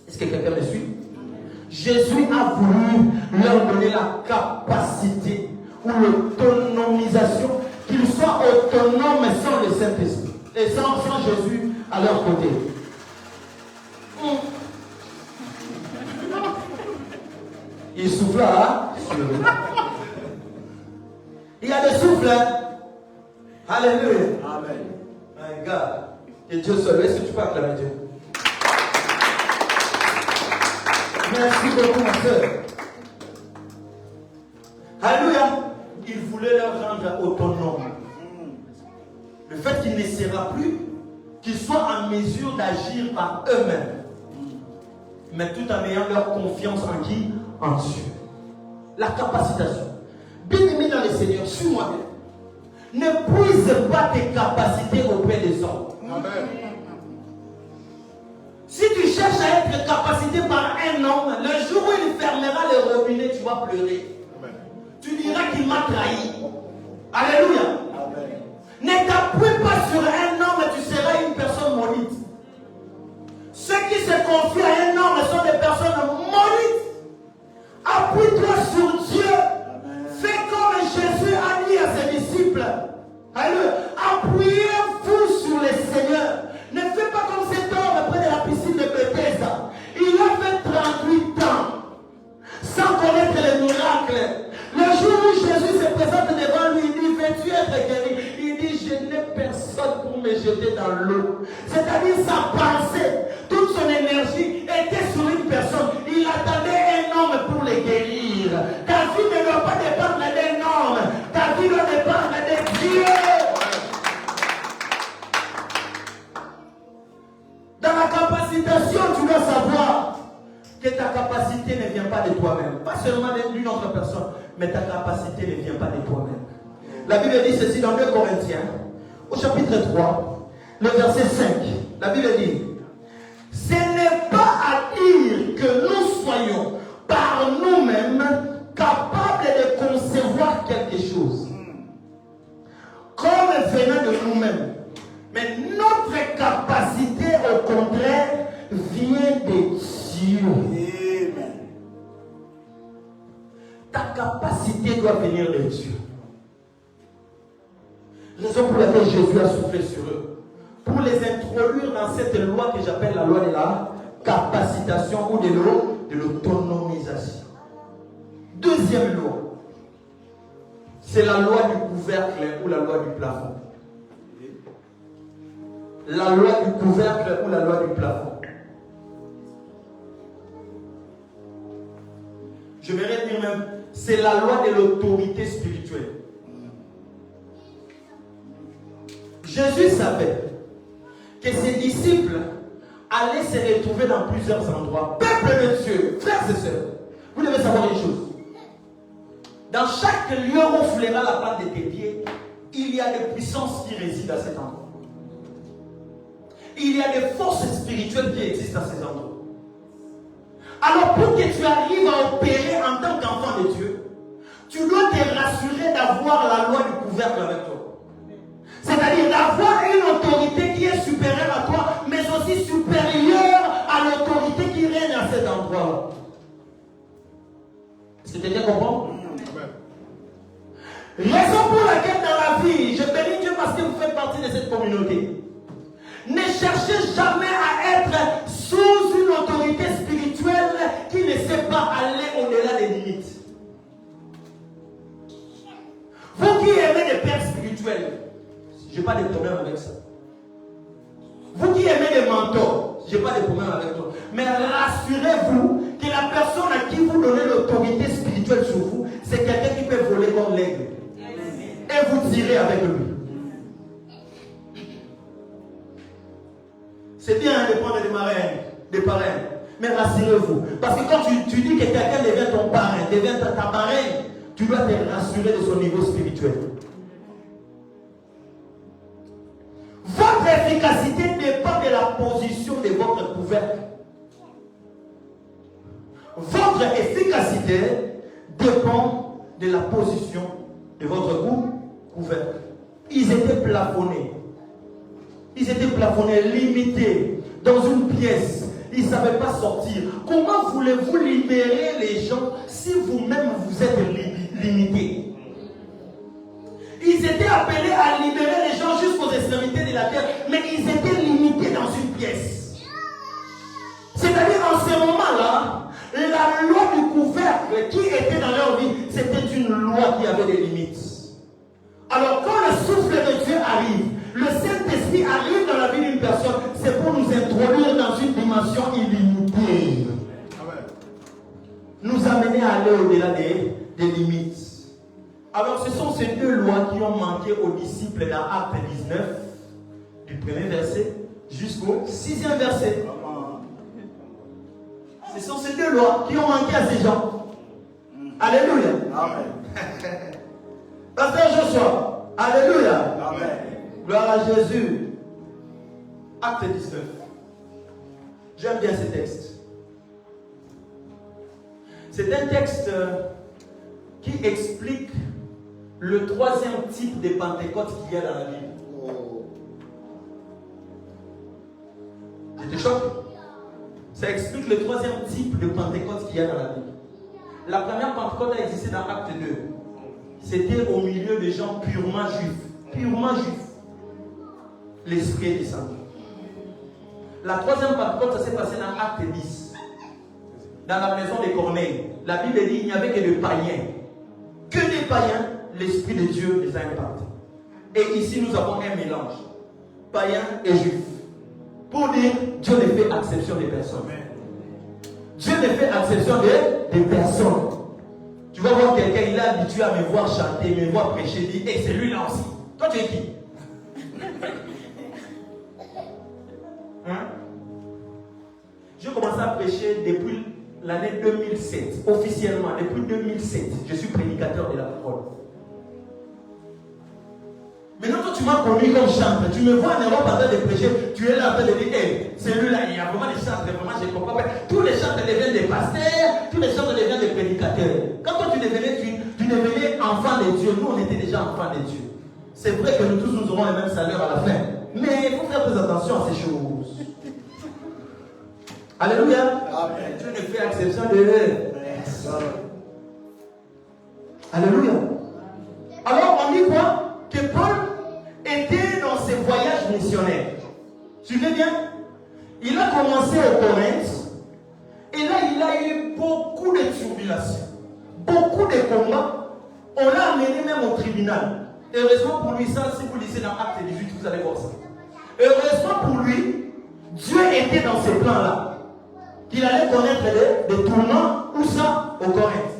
Est-ce que quelqu'un me suit? Jésus a voulu leur donner la capacité ou l'autonomisation, qu'ils soient autonomes sans le Saint-Esprit et sans Jésus à leur côté. Il souffla sur eux. Il y a des souffles. Alléluia. Amen. My God. Et Dieu seul. Est-ce que tu peux acclamer Dieu? Merci beaucoup, ma soeur. Alléluia. Il voulait leur rendre autonomes. Le fait qu'il ne sera plus, qu'ils soient en mesure d'agir par eux-mêmes, mais tout en ayant leur confiance en qui? En Dieu. La capacitation. Bien-aimé dans le Seigneur, suis-moi bien. Ne puise pas tes capacités auprès des hommes. Amen. Si tu cherches à être capacité par un homme, le jour où il fermera le robinet, tu vas pleurer. Amen. Tu diras qu'il m'a trahi. Alléluia. Amen. Ne t'appuie pas sur un homme et tu seras une personne maudite. Ceux qui se confient à un homme sont des personnes maudites. Appuie-toi sur Dieu. Amen. Fais comme Jésus a dit à ses disciples. Alléluia. Appuyez-vous sur le Seigneur. Ne fais pas comme cet homme près de la piscine de Bethesda. Il a fait 38 ans sans connaître les miracles. Le jour où Jésus se présente devant lui, il dit, veux-tu être guéri? Il dit, je n'ai personne pour me jeter dans l'eau. C'est-à-dire, sa pensée, toute son énergie était sur une personne. Il attendait un homme pour les guérir. Ta vie ne doit pas dépendre d'un homme. Ta vie doit dépendre de Dieu. Dans la capacitation, tu dois savoir que ta capacité ne vient pas de toi-même. Pas seulement d'une autre personne, mais ta capacité ne vient pas de toi-même. La Bible dit ceci dans 2 Corinthiens, au chapitre 3, le verset 5. La Bible dit, ce n'est pas à dire que nous soyons par nous-mêmes capables de concevoir quelque chose comme venant de nous-mêmes. Mais notre capacité, au contraire, vient de Dieu. Amen. Ta capacité doit venir de Dieu. Raison pour laquelle Jésus a soufflé sur eux. Pour les introduire dans cette loi que j'appelle la loi de la capacitation ou de l'autonomisation. Deuxième loi, c'est la loi du couvercle ou la loi du plafond. La loi du couvercle ou la loi du plafond. Je vais dire même, c'est la loi de l'autorité spirituelle. Jésus savait que ses disciples allaient se retrouver dans plusieurs endroits. Peuple de Dieu, frères et sœurs, vous devez savoir une chose. Dans chaque lieu où flaira la plante de tes pieds, il y a des puissances qui résident à cet endroit. Il y a des forces spirituelles qui existent à ces endroits. Alors pour que tu arrives à opérer en tant qu'enfant de Dieu, tu dois te rassurer d'avoir la loi du couvercle avec toi. C'est-à-dire d'avoir une autorité qui est supérieure à toi, mais aussi supérieure à l'autorité qui règne à cet endroit-là. Est-ce que tu bien comprends? Raison pour laquelle dans la vie, je bénis Dieu parce que vous faites partie de cette communauté. Ne cherchez jamais à être sous une autorité spirituelle qui ne sait pas aller au-delà des limites. Vous qui aimez les pères spirituels, je n'ai pas de problème avec ça. Vous qui aimez les mentors, je n'ai pas de problème avec toi. Mais rassurez-vous que la personne à qui vous donnez l'autorité spirituelle sur vous, c'est quelqu'un qui peut voler comme l'aigle. Et vous tirez avec lui. C'est bien de prendre des parrains. Mais rassurez-vous. Parce que quand tu dis que quelqu'un devient ton parrain, devient ta marraine, tu dois te rassurer de son niveau spirituel. Votre efficacité dépend de la position de votre couvercle. Votre efficacité dépend de la position de votre couvercle. Ils étaient plafonnés. Ils étaient plafonnés, limités dans une pièce. Ils ne savaient pas sortir. Comment voulez-vous libérer les gens si vous-même vous êtes limités? Ils étaient appelés à libérer les gens jusqu'aux extrémités de la terre, mais ils étaient limités dans une pièce. C'est-à-dire en ce moment-là, la loi du couvercle qui était dans leur vie, c'était une loi qui avait des limites. Alors quand le souffle de Dieu arrive, le Saint-Esprit arrive dans la vie d'une personne, c'est pour nous introduire dans une dimension illimitée. Nous amener à aller au-delà des limites. Alors ce sont ces deux lois qui ont manqué aux disciples dans Acte 19, du premier verset jusqu'au 6e verset. Ce sont ces deux lois qui ont manqué à ces gens. Alléluia. Amen. Pasteur Joshua, alléluia. Amen. Gloire à Jésus. Acte 19. J'aime bien ce texte. C'est un texte qui explique le troisième type de Pentecôte qu'il y a dans la Bible. Je te choque. Ça explique le troisième type de Pentecôte qu'il y a dans la Bible. La première Pentecôte a existé dans Acte 2. C'était au milieu de gens purement juifs. Purement juifs. L'Esprit est descendu. La troisième Pentecôte, ça s'est passé dans Acte 10. Dans la maison de Corneille. La Bible dit qu'il n'y avait que des païens. Que des païens, l'Esprit de Dieu les a impactés. Et ici, nous avons un mélange. Païens et juifs. Pour dire, Dieu ne fait exception des personnes. Dieu ne fait exception des personnes. Tu vas voir quelqu'un, il est habitué à me voir chanter, me voir prêcher, il dit, hey, c'est lui là aussi. Toi, tu es qui? Hein? J'ai commencé à prêcher depuis l'année 2007, officiellement, depuis 2007. Je suis prédicateur de la parole. Maintenant, toi, tu m'as connu comme chanteur. Tu me vois en Europe en train de prêcher. Tu es là en train de dire, hey, celui-là, il y a vraiment des chanteurs, vraiment, je ne comprends pas. Tous les chanteurs deviennent des pasteurs, tous les chanteurs deviennent des prédicateurs. Quand toi, tu devenais enfant de Dieu, nous, on était déjà enfants de Dieu. C'est vrai que nous tous, nous aurons le même salaire à la fin. Mais il faut faire très attention à ces choses. Alléluia. Amen. Dieu ne fait exception de eux. Alléluia. Alors, on dit quoi? Que Paul était dans ses voyages missionnaires. Suivez bien. Il a commencé au Corinthe. Et là, il a eu beaucoup de tribulations. Beaucoup de combats. On l'a amené même au tribunal. Heureusement pour lui, ça, si vous lisez dans Acte 18, vous allez voir ça. Heureusement pour lui, Dieu était dans ce plan-là. Qu'il allait connaître des tourments, où ça? Au Corinthe.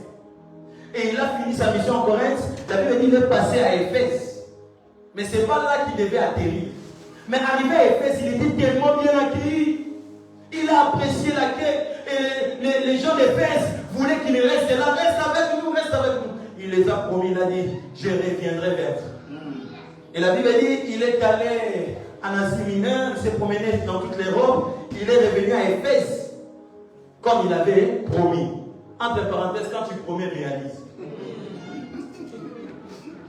Et il a fini sa mission en Corinthe. La Bible dit qu'il est passé à Éphèse. Mais ce n'est pas là qu'il devait atterrir. Mais arrivé à Éphèse, il était tellement bien accueilli. Il a apprécié l'accueil. Et les gens d'Éphèse voulaient qu'il reste là. Reste avec nous, reste avec nous. Il les a promis, il a dit, je reviendrai vers vous. Et la Bible dit, il est allé en Asie mineure, il s'est promené dans toute l'Europe. Il est revenu à Éphèse, comme il avait promis. Entre parenthèses, quand tu promets, réalise.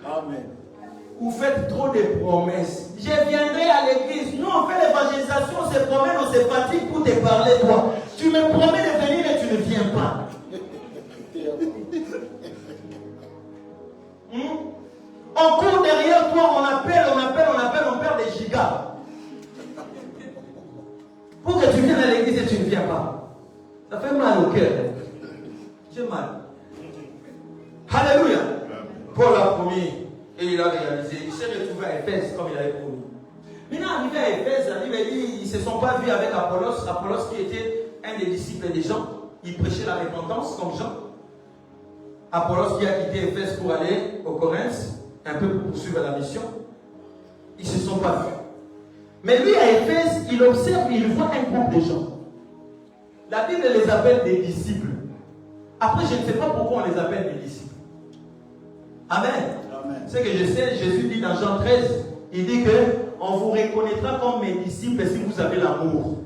Amen. Vous faites trop de promesses. Je viendrai à l'église. Nous, on fait l'évangélisation, on se promène, on se fatigue pour te parler, toi. Tu me promets de venir et tu ne viens pas. On court derrière toi, on appelle, on perd des gigas. Pour que tu viennes à l'église et tu ne viens pas. Ça fait mal au cœur. J'ai mal. Alléluia. Paul a promis. Et il a réalisé. Il s'est retrouvé à Éphèse comme il avait promis. Maintenant, arrivé à Éphèse, la Bible dit ils ne se sont pas vus avec Apollos. Apollos qui était un des disciples des Jean. Il prêchait la repentance comme Jean. Apollos qui a quitté Éphèse pour aller au Corinthe, un peu pour poursuivre la mission. Ils ne se sont pas vus. Mais lui, à Éphèse, il observe, il voit un groupe de gens. La Bible les appelle des disciples. Après, je ne sais pas pourquoi on les appelle des disciples. Amen. Ce que je sais, Jésus dit dans Jean 13, il dit que on vous reconnaîtra comme mes disciples si vous avez l'amour.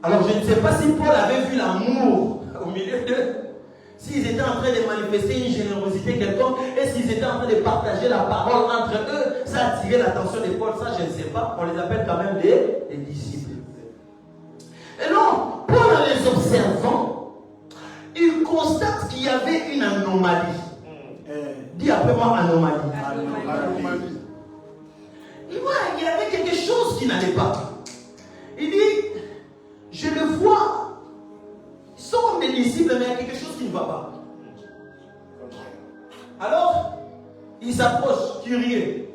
Alors je ne sais pas si Paul avait vu l'amour au milieu d'eux, s'ils étaient en train de manifester une générosité quelconque, et s'ils étaient en train de partager la parole entre eux, ça a attiré l'attention de Paul, ça je ne sais pas, on les appelle quand même des disciples. Et donc, Paul en les observant, il constate qu'il y avait une anomalie. Dis après moi anomalie. Il voit, il y avait quelque chose qui n'allait pas. Il dit, je le vois, ils sont comme des disciples, mais il y a quelque chose qui ne va pas. Alors, il s'approche, curieux.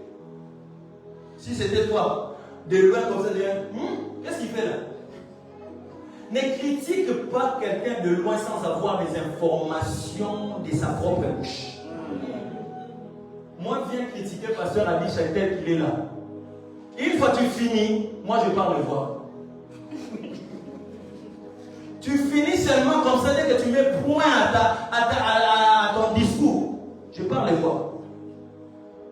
Si c'était toi, de loin comme ça, qu'est-ce qu'il fait là? Ne critique pas quelqu'un de loin sans avoir des informations de sa propre bouche. Moi, viens critiquer pasteur Adi Chaitel, il est là. Une fois tu finis, moi je pars le voir. Tu finis seulement comme ça, dès que tu mets point à ton discours, je pars le voir.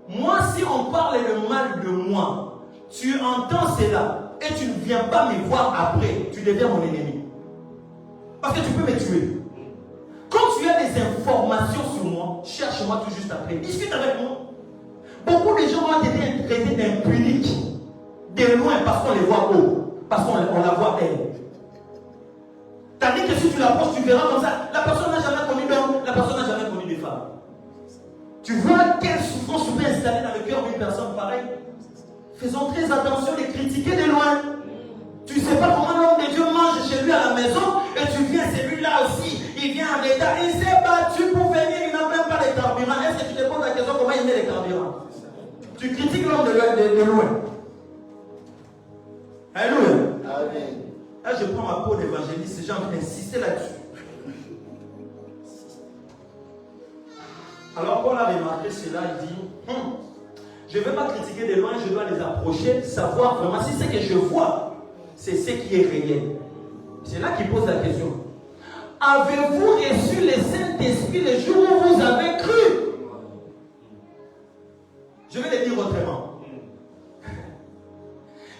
Moi, si on parle le mal de moi, tu entends cela et tu ne viens pas me voir après, tu deviens mon ennemi. Parce que tu peux me tuer. Quand tu as des informations sur moi, cherche-moi tout juste après. Discute avec moi. Beaucoup de gens ont été traités d'impudiques de loin parce qu'on les voit haut, parce qu'on la voit belle. Tandis que si tu l'approches, tu verras comme ça, la personne n'a jamais connu d'homme, la personne n'a jamais connu de femme. Tu vois quelle souffrance peut installer dans le cœur d'une personne pareille. Faisons très attention de critiquer de loin. Tu ne sais pas comment l'homme de Dieu mange chez lui à la maison et tu viens, celui-là aussi, il vient en retard. Il s'est battu pour venir, il n'a même pas de carburant. Est-ce que tu te poses la question comment il met les carburants? Tu critiques l'homme de loin. Alléluia. Là, je prends ma peau d'évangéliste et j'ai envie d'insister là-dessus. Alors, Paul a remarqué cela, il dit, je ne vais pas critiquer de loin, je dois les approcher, savoir vraiment si ce que je vois, c'est ce qui est réel. C'est là qu'il pose la question. Avez-vous reçu le Saint-Esprit le jour où vous avez cru? Je vais le dire autrement.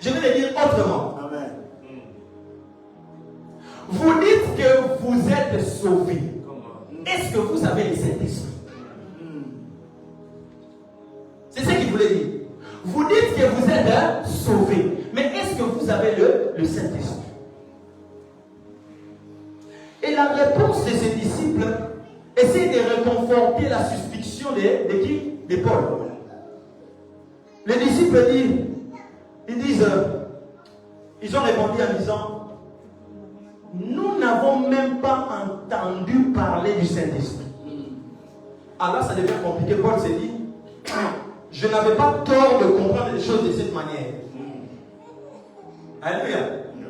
Je vais le dire autrement. Amen. Vous dites que vous êtes sauvés. Est-ce que vous avez le Saint-Esprit? C'est ce qu'il voulait dire. Vous dites que vous êtes sauvés. Mais est-ce que vous avez le Saint-Esprit? Et la réponse de ses disciples essaie de réconforter la suspicion de qui? De Paul. Les disciples disent, ils ont répondu en disant, nous n'avons même pas entendu parler du Saint-Esprit. Alors ça devient compliqué. Paul s'est dit, je n'avais pas tort de comprendre les choses de cette manière. Alléluia.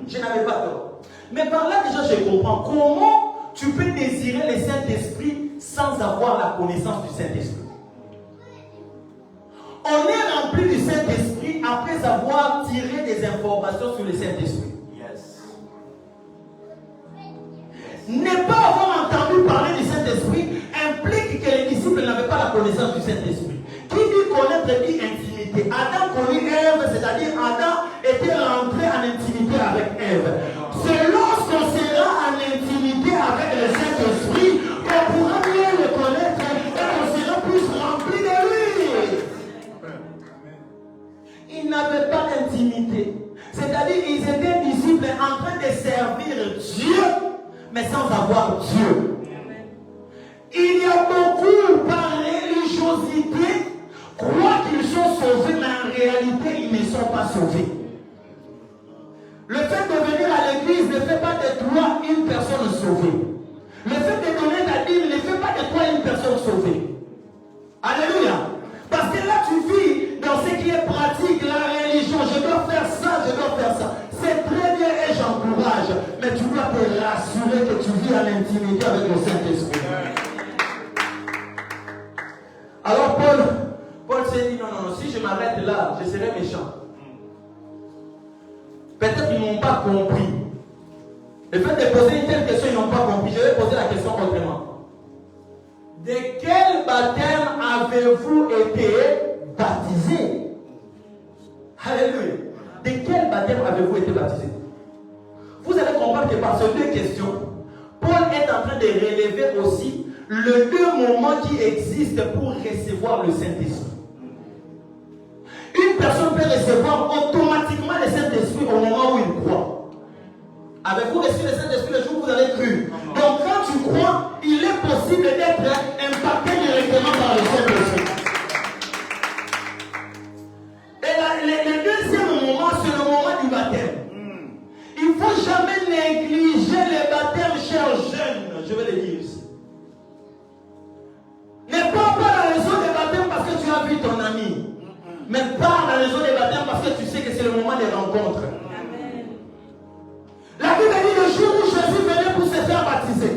Je n'avais pas tort. Mais par là déjà je comprends comment tu peux désirer le Saint-Esprit sans avoir la connaissance du Saint-Esprit. On est rempli du Saint-Esprit après avoir tiré des informations sur le Saint-Esprit. Yes. Ne pas avoir entendu parler du Saint-Esprit implique que les disciples n'avaient pas la connaissance du Saint-Esprit. Qui dit connaître dit intimité. Adam connut Ève, c'est-à-dire Adam était rentré en intimité avec Ève. C'est lorsqu'on sera en intimité avec le Saint-Esprit qu'on pourra mieux le connaître et qu'on sera plus rempli de lui. Ils n'avaient pas d'intimité. C'est-à-dire ils étaient disciples en train de servir Dieu, mais sans avoir Dieu. Il y a beaucoup par religiosité croient qu'ils sont sauvés, mais en réalité ils ne sont pas sauvés. Le fait de venir à l'église ne fait pas de toi une personne sauvée. Le fait de donner ta dîme ne fait pas de toi une personne sauvée. Alléluia. Parce que là tu vis dans ce qui est pratique, la religion. Je dois faire ça, je dois faire ça. C'est très bien et j'encourage. Mais tu dois te rassurer que tu vis en intimité avec le Saint-Esprit. Alors Paul s'est dit, non, si je m'arrête là, je serai méchant. Peut-être qu'ils n'ont pas compris. Le fait de poser une telle question, ils n'ont pas compris. Je vais poser la question autrement. De quel baptême avez-vous été baptisé? Alléluia. De quel baptême avez-vous été baptisé? Vous allez comprendre que par ces deux questions, Paul est en train de relever aussi les deux moments qui existent pour recevoir le Saint-Esprit. Une personne peut recevoir automatiquement le Saint-Esprit au moment où il croit. Avez-vous reçu le Saint-Esprit le jour où vous avez cru? Donc quand tu crois, il est possible d'être impacté directement par le Saint-Esprit. Et le deuxième moment, c'est le moment du baptême. Il ne faut jamais négliger le baptême, chers jeunes. Je vais le dire ici. Ne pars pas dans les eaux de baptême parce que tu as vu ton ami. Mais pars dans les eaux de baptême parce que tu sais que c'est le moment des rencontres. La Bible dit le jour où Jésus venait pour se faire baptiser,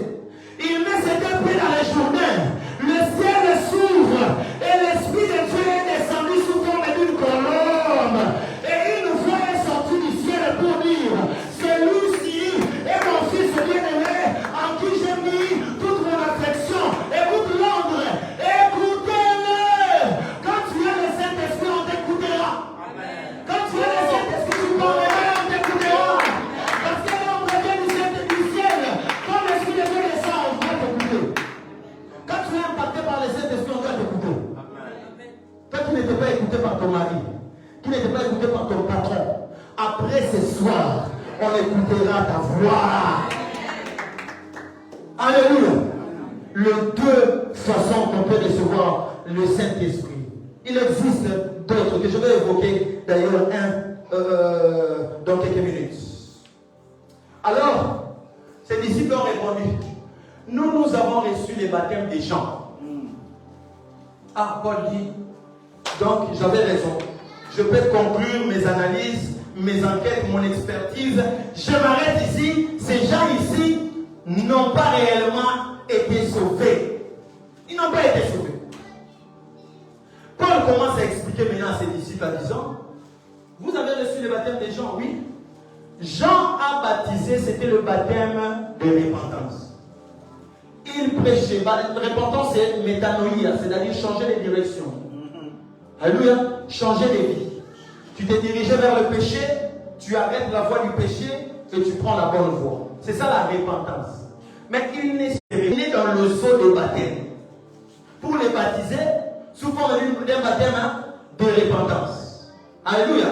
il met ses deux pieds dans le Jourdain, le ciel s'ouvre et l'Esprit de Dieu est descendu sous forme d'une colombe. Et une voix est sortie du ciel pour dire, celui-ci est mon fils bien-aimé en qui j'ai mis toute mon affection. Écoute Londres, écoutez-le. Quand tu as le Saint-Esprit, on t'écoutera. Quand tu as le Saint-Esprit, tu parleras, on t'écoutera. Parce que l'ombre vient du ciel. Quand l'Esprit de Dieu descend, on doit t'écouter. Quand tu es impacté par le Saint-Esprit, on doit t'écouter. Toi qui n'étais pas écouté par ton mari, qui n'était pas écouté par ton patron, après ce soir, on écoutera ta voix. Alléluia. Les deux façons qu'on peut recevoir le Saint-Esprit. Il existe d'autres que je vais évoquer d'ailleurs dans quelques minutes. Alors, ces disciples ont répondu, nous avons reçu les baptêmes des gens. Ah, Paul dit, donc j'avais raison. Je peux conclure mes analyses, mes enquêtes, mon expertise. Je m'arrête ici ici, ces gens ici n'ont pas réellement été sauvés. Ils n'ont pas été sauvés. Paul commence à expliquer maintenant à ses disciples en disant, vous avez reçu le baptême des gens, oui. Jean a baptisé, c'était le baptême de repentance. Il prêchait, repentance c'est métanoïa, c'est-à-dire changer de direction. Alléluia, changer de vie. Tu t'es dirigé vers le péché, tu arrêtes la voie du péché et tu prends la bonne voie. C'est ça la repentance. Mais il n'est dans le seau de baptême. Pour les baptiser, sous forme d'un baptême de repentance. Alléluia.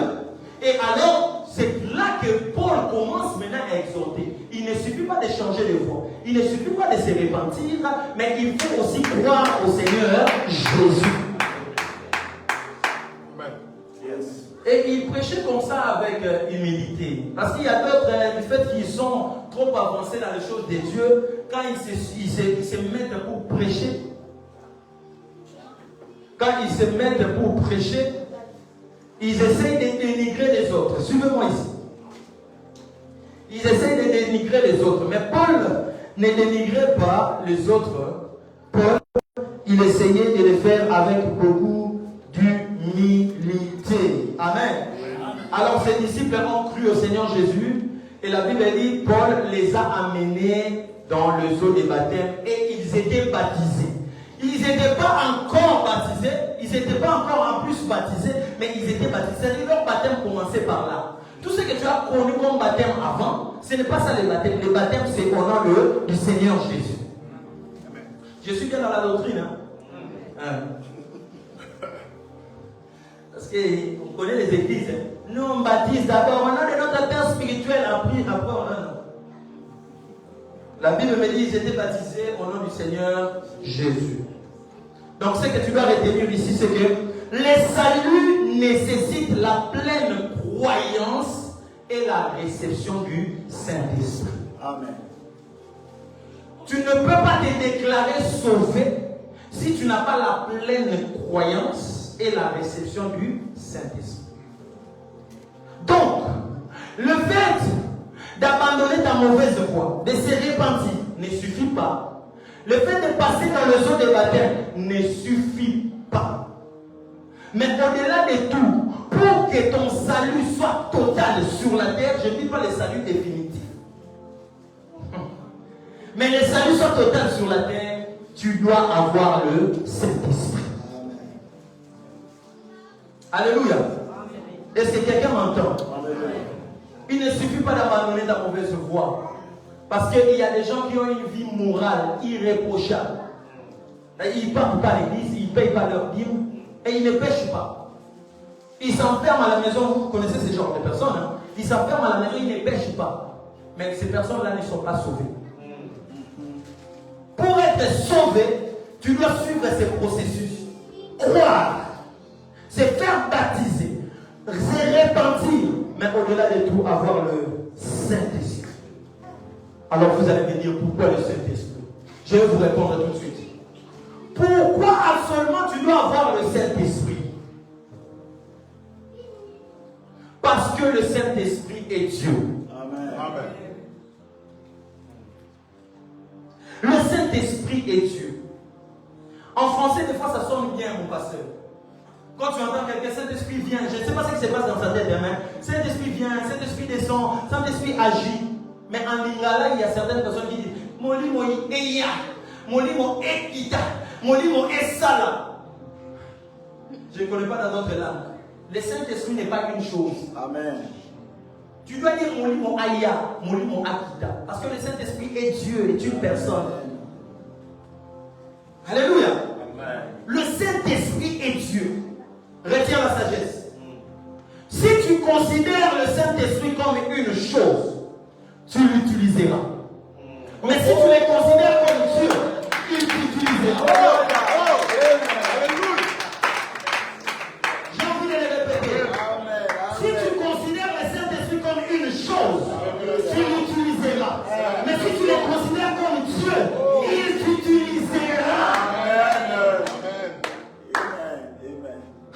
Et alors, c'est là que Paul commence maintenant à exhorter. Il ne suffit pas de changer de voie. Il ne suffit pas de se repentir, mais il faut aussi croire au Seigneur Jésus. Et il prêchait comme ça avec humilité. Parce qu'il y a d'autres, du fait qu'ils sont trop avancés dans les choses de Dieu, quand ils se mettent pour prêcher, ils essayent de dénigrer les autres. Suivez-moi ici. Ils essayent de dénigrer les autres. Mais Paul ne dénigrait pas les autres. Paul, il essayait de les faire avec beaucoup d'humilité. Amen. Alors ses disciples ont cru au Seigneur Jésus. Et la Bible dit, Paul les a amenés dans le seau des baptêmes et ils étaient baptisés. Ils n'étaient pas encore baptisés, ils n'étaient pas encore en plus baptisés, mais ils étaient baptisés. C'est-à-dire leur baptême commençait par là. Tout ce que tu as connu comme baptême avant, ce n'est pas ça le baptême. Le baptême, c'est au nom du Seigneur Jésus. Amen. Je suis bien dans la doctrine. Parce qu'on connaît les églises. Nous, on baptise d'abord. On a notre père spirituel appris après on a. La Bible me dit qu'ils étaient baptisés au nom du Seigneur Jésus. Donc ce que tu dois retenir ici, c'est que les saluts nécessitent la pleine croyance et la réception du Saint-Esprit. Amen. Tu ne peux pas te déclarer sauvé si tu n'as pas la pleine croyance et la réception du Saint-Esprit. Donc, le fait d'abandonner ta mauvaise foi, de se repentir, ne suffit pas. Le fait de passer dans le seau de baptême ne suffit pas. Mais au-delà de tout, pour que ton salut soit total sur la terre, je ne dis pas le salut définitif. Mais le salut soit total sur la terre, tu dois avoir le Saint-Esprit. Alléluia. Est-ce que quelqu'un m'entend? Il ne suffit pas d'abandonner ta mauvaise voie. Parce qu'il y a des gens qui ont une vie morale irréprochable. Ils ne partent pas à l'église, ils ne payent pas leur dîme et ils ne pêchent pas. Ils s'enferment à la maison, vous connaissez ce genre de personnes. Hein? Ils s'enferment à la maison, ils ne pêchent pas. Mais ces personnes-là ne sont pas sauvées. Pour être sauvé, tu dois suivre ces processus. Croire, se faire baptiser, se repentir, mais au-delà de tout, avoir le Saint-Esprit. Alors vous allez me dire pourquoi le Saint-Esprit? Je vais vous répondre tout de suite. Pourquoi absolument tu dois avoir le Saint-Esprit? Parce que le Saint-Esprit est Dieu. Amen. Amen. Le Saint-Esprit est Dieu. En français, des fois, ça sonne bien, mon pasteur. Quand tu entends quelqu'un, Saint-Esprit vient, je ne sais pas ce qui se passe dans sa tête, mais Saint-Esprit vient, Saint-Esprit descend, Saint-Esprit agit. Mais en lingala, il y a certaines personnes qui disent Moli mo eya, Moli mo ekita, Moli mo esala. Je ne connais pas dans d'autres langues. Le Saint-Esprit n'est pas une chose. Amen. Tu dois dire Moli mo aya, Moli mo akita. Parce que le Saint-Esprit est Dieu, est une personne. Alléluia. Amen. Le Saint-Esprit est Dieu. Retiens la sagesse. Si tu considères le Saint-Esprit comme une chose, tu l'utiliseras. Mais si tu le considères comme Dieu, il t'utilisera. J'ai envie de le répéter. Si tu considères le Saint-Esprit comme une chose, tu l'utiliseras. Mais si tu le considères comme Dieu, il t'utilisera.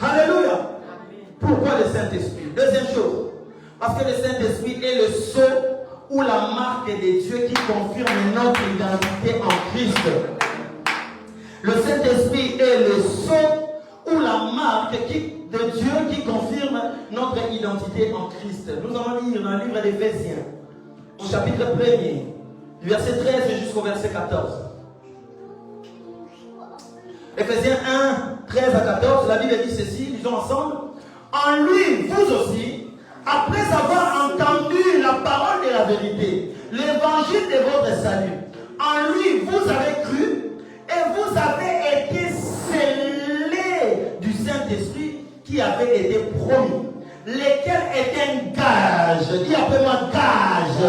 Alléluia. Pourquoi le Saint-Esprit? Deuxième chose, parce que le Saint-Esprit est le sceau ou la marque marque de Dieu qui confirme notre identité en Christ. Le Saint-Esprit est le sceau ou la marque de Dieu qui confirme notre identité en Christ. Nous allons lire dans le livre d'Éphésiens, au chapitre 1er, du verset 13 jusqu'au verset 14. Éphésiens 1, 13 à 14, la Bible dit ceci, lisons ensemble. En lui, vous aussi, après avoir entendu la parole de la vérité, l'évangile de votre salut, en lui, vous avez cru et vous avez été scellés du Saint-Esprit qui avait été promis, lequel est un gage, dis après moi gage,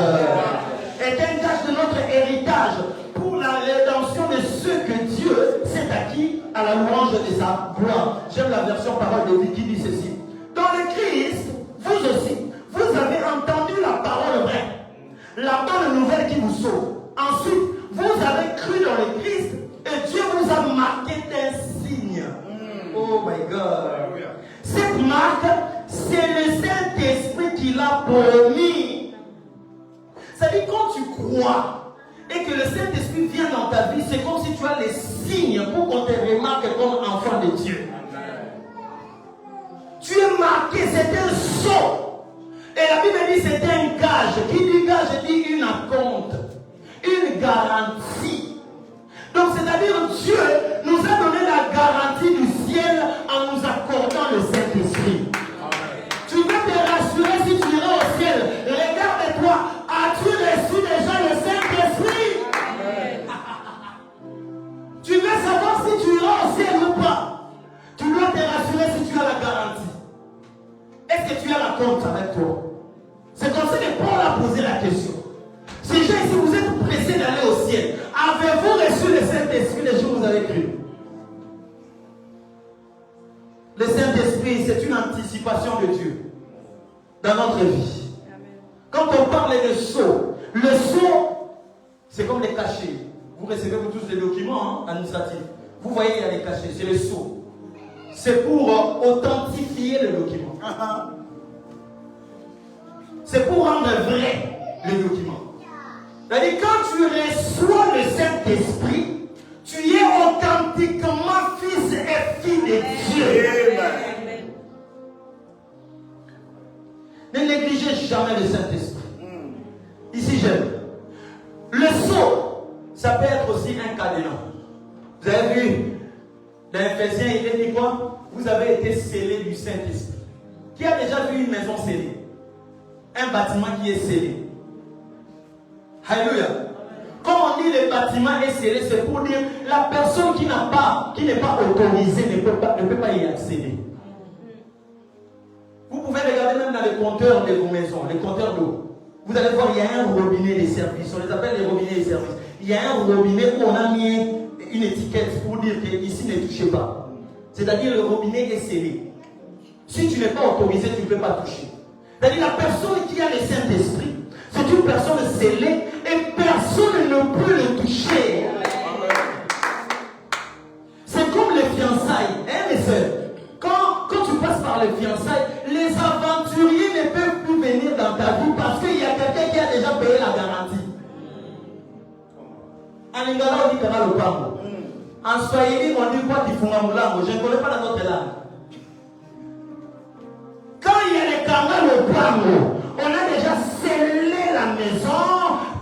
est un gage de notre héritage pour la rédemption de ceux que Dieu s'est acquis à la louange de sa gloire. J'aime la version parole de Vicky qui dit ceci. Dans le Christ, vous aussi, vous avez entendu la parole vraie, la bonne nouvelle qui vous sauve. Ensuite, vous avez cru dans le Christ et Dieu vous a marqué d'un signe. Oh my God. Cette marque, c'est le Saint-Esprit qui l'a promis. C'est-à-dire quand tu crois et que le Saint-Esprit vient dans ta vie, c'est comme si tu as les signes pour qu'on te remarque comme enfant de Dieu. Tu es marqué, c'est un sceau. Et la Bible dit c'est un gage. Qui dit gage dit une acompte, une garantie. Donc c'est-à-dire Dieu nous a donné la garantie du ciel en nous accordant le Saint-Esprit. Tu veux te rassurer si tu iras au ciel. Regarde-toi, as-tu reçu déjà le Saint-Esprit? Tu veux savoir si tu iras au ciel ou pas? Tu dois te rassurer si tu as la garantie. Est-ce que tu as la compte avec toi? C'est comme ça que Paul a posé la question. Ces gens ici, vous êtes pressés d'aller au ciel. Avez-vous reçu le Saint-Esprit les jours où vous avez cru? Le Saint-Esprit, c'est une anticipation de Dieu dans notre vie. Quand on parle de sceau, le sceau, c'est comme les cachets. Vous recevez vous tous des documents administratifs. Vous voyez, il y a des cachets, c'est le sceau. C'est pour authentifier le document. C'est pour rendre vrai le document. C'est-à-dire, quand tu reçois le Saint-Esprit, tu es authentiquement fils et fille de Dieu. Amen. Ne négligez jamais le Saint-Esprit. Ici, j'aime. Le sceau, ça peut être aussi un cadenas. Vous avez vu, dans Éphésiens, il est dit quoi? Vous avez été scellés du Saint-Esprit. Qui a déjà vu une maison scellée? Un bâtiment qui est scellé. Alléluia. Quand on dit le bâtiment est scellé, c'est pour dire la personne qui n'est pas autorisée ne peut pas y accéder. Vous pouvez regarder même dans les compteurs de vos maisons, les compteurs d'eau. Vous allez voir, il y a un robinet des services. On les appelle les robinets des services. Il y a un robinet où on a mis une étiquette pour dire qu'ici ne touchez pas. C'est-à-dire le robinet est scellé. Si tu n'es pas autorisé, tu ne peux pas toucher. C'est-à-dire la personne qui a le Saint-Esprit, c'est une personne scellée et personne ne peut le toucher. C'est comme les fiançailles. Mes soeurs, quand tu passes par les fiançailles, les aventuriers ne peuvent plus venir dans ta vie parce qu'il y a quelqu'un qui a déjà payé la garantie. En lingala, on dit Kana Lopango. En swahili, on dit quoi Kifunga Mulango. Je ne connais pas la autre langue. Quand il y a les Kana Lopango, on a déjà scellé la maison,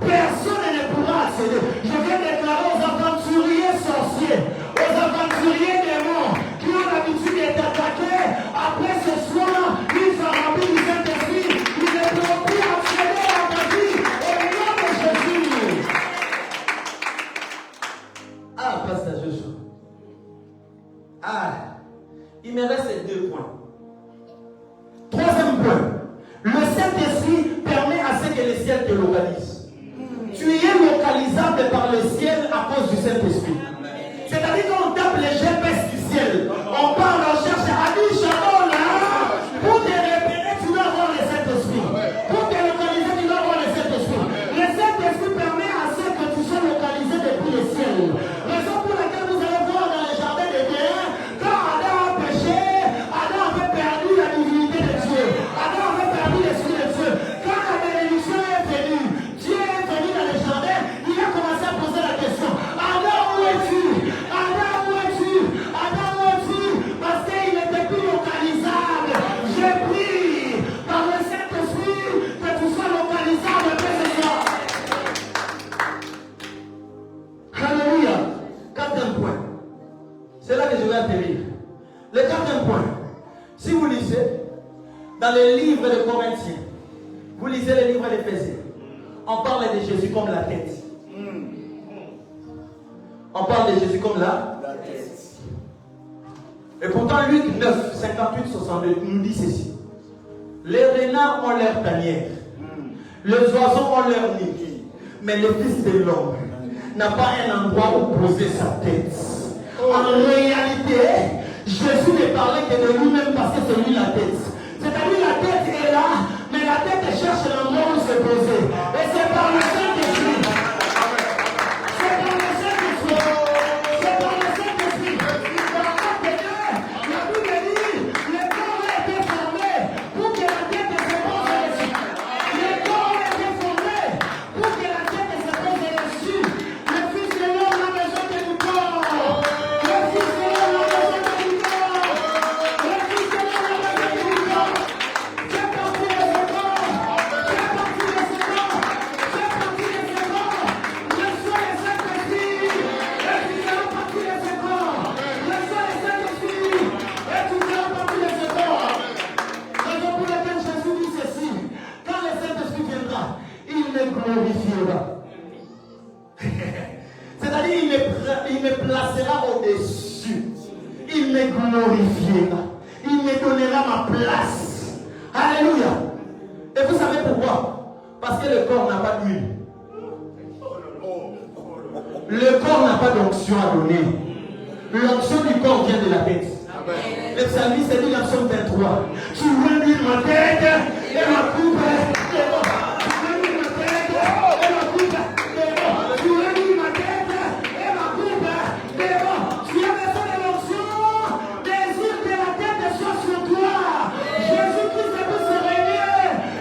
personne ne pourra accéder. Je viens déclarer aux aventuriers sorciers, aux aventuriers démons qui ont l'habitude d'être attaqués. Après ce soir, ils sont remplis du Saint-Esprit, ils ne pourront plus accéder à ta vie. Au nom de Jésus. Ah, Pasteur Joshua. Ah, il me reste 2 points. Troisième point. Le Saint-Esprit permet à ce que le ciel te localise. Tu es localisable par le ciel à cause du Saint-Esprit. C'est-à-dire qu'on tape les GPS du ciel. On part en recherche à Adi Shalom là. Pour te repérer, tu dois avoir le Saint-Esprit. Pour te localiser, tu dois avoir le Saint-Esprit. Le Saint-Esprit permet à ce que tu sois localisé depuis le ciel. Raison pour laquelle vous allez voir dans le jardin d'Éden, quand Adam a péché, Adam avait perdu la divinité de Dieu. Adam avait perdu l'esprit de Dieu. Quand la bénédiction est venue, Dieu est venu On parle de Jésus comme la tête. On parle de Jésus comme la tête. Et pourtant, Luc 9, 58, 62 nous dit ceci. Les renards ont leur tanière. Les oiseaux ont leur nid. Mais le Fils de l'homme n'a pas un endroit où poser sa tête. En réalité, Jésus ne parlait que de lui-même parce que c'est lui la tête. C'est-à-dire la tête est là, mais la tête cherche l'endroit où se poser. Et c'est par le Saint-Esprit. C'est par le Saint-Esprit. C'est par le Saint-Esprit. La Bible dit, le corps a été formé pour que la tête se pose dessus. Le corps a été formé pour que la tête se pose dessus. Le Fils de l'homme a besoin de du corps. Le Fils de l'homme a besoin de du corps. Le Fils de l'homme a besoin de du corps. C'est parti de ce corps. C'est parti de ce corps. C'est parti de ce corps. Le soin est Saint-Esprit. Et tu seras parti de ce corps. Le soin est Saint-Esprit. Et tu seras parti de ce corps. Raison pour laquelle Jésus dit ceci. Quand le Saint-Esprit viendra, il me glorifiera. C'est-à-dire, il me placera au-dessus. Il me glorifiera. Il me donnera ma place. Alléluia. Et vous savez pourquoi? Parce que le corps n'a pas d'huile. Le corps n'a pas d'onction à donner. L'onction du corps vient de la tête. Le psalmiste dit dans Psaume 23. Tu réunis ma tête et ma coupe est bon. Tu réunis ma tête et ma coupe est bon. Tu réunis ma tête et ma coupe est bon. Tu as besoin de l'onction. Désire que la tête soit sur toi. Jésus-Christ peut se réunir.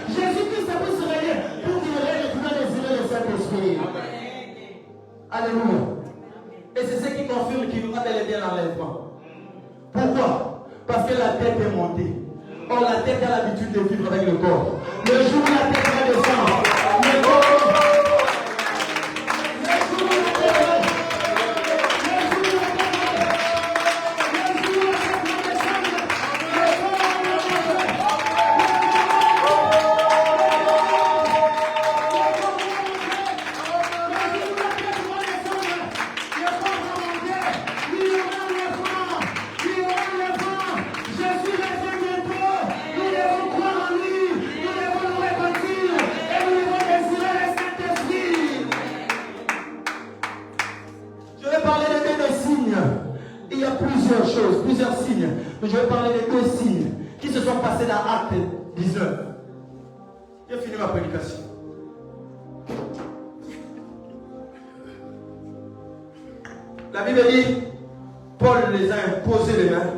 Jésus-Christ peut se réunir pour qu'il règne. Tu dois désirer le Saint-Esprit. Alléluia. Et c'est ce qui confirme qu'il nous a bel et bien l'enlèvement. Pourquoi? Parce que la tête est montée. Or, la tête a l'habitude de vivre avec le corps. Le jour où la tête va descendre, le corps. Le jour où la tête va descendre, plusieurs signes. Mais je vais parler de 2 signes qui se sont passés dans Acte 19. J'ai fini ma prédication. La Bible dit, Paul les a imposé les mains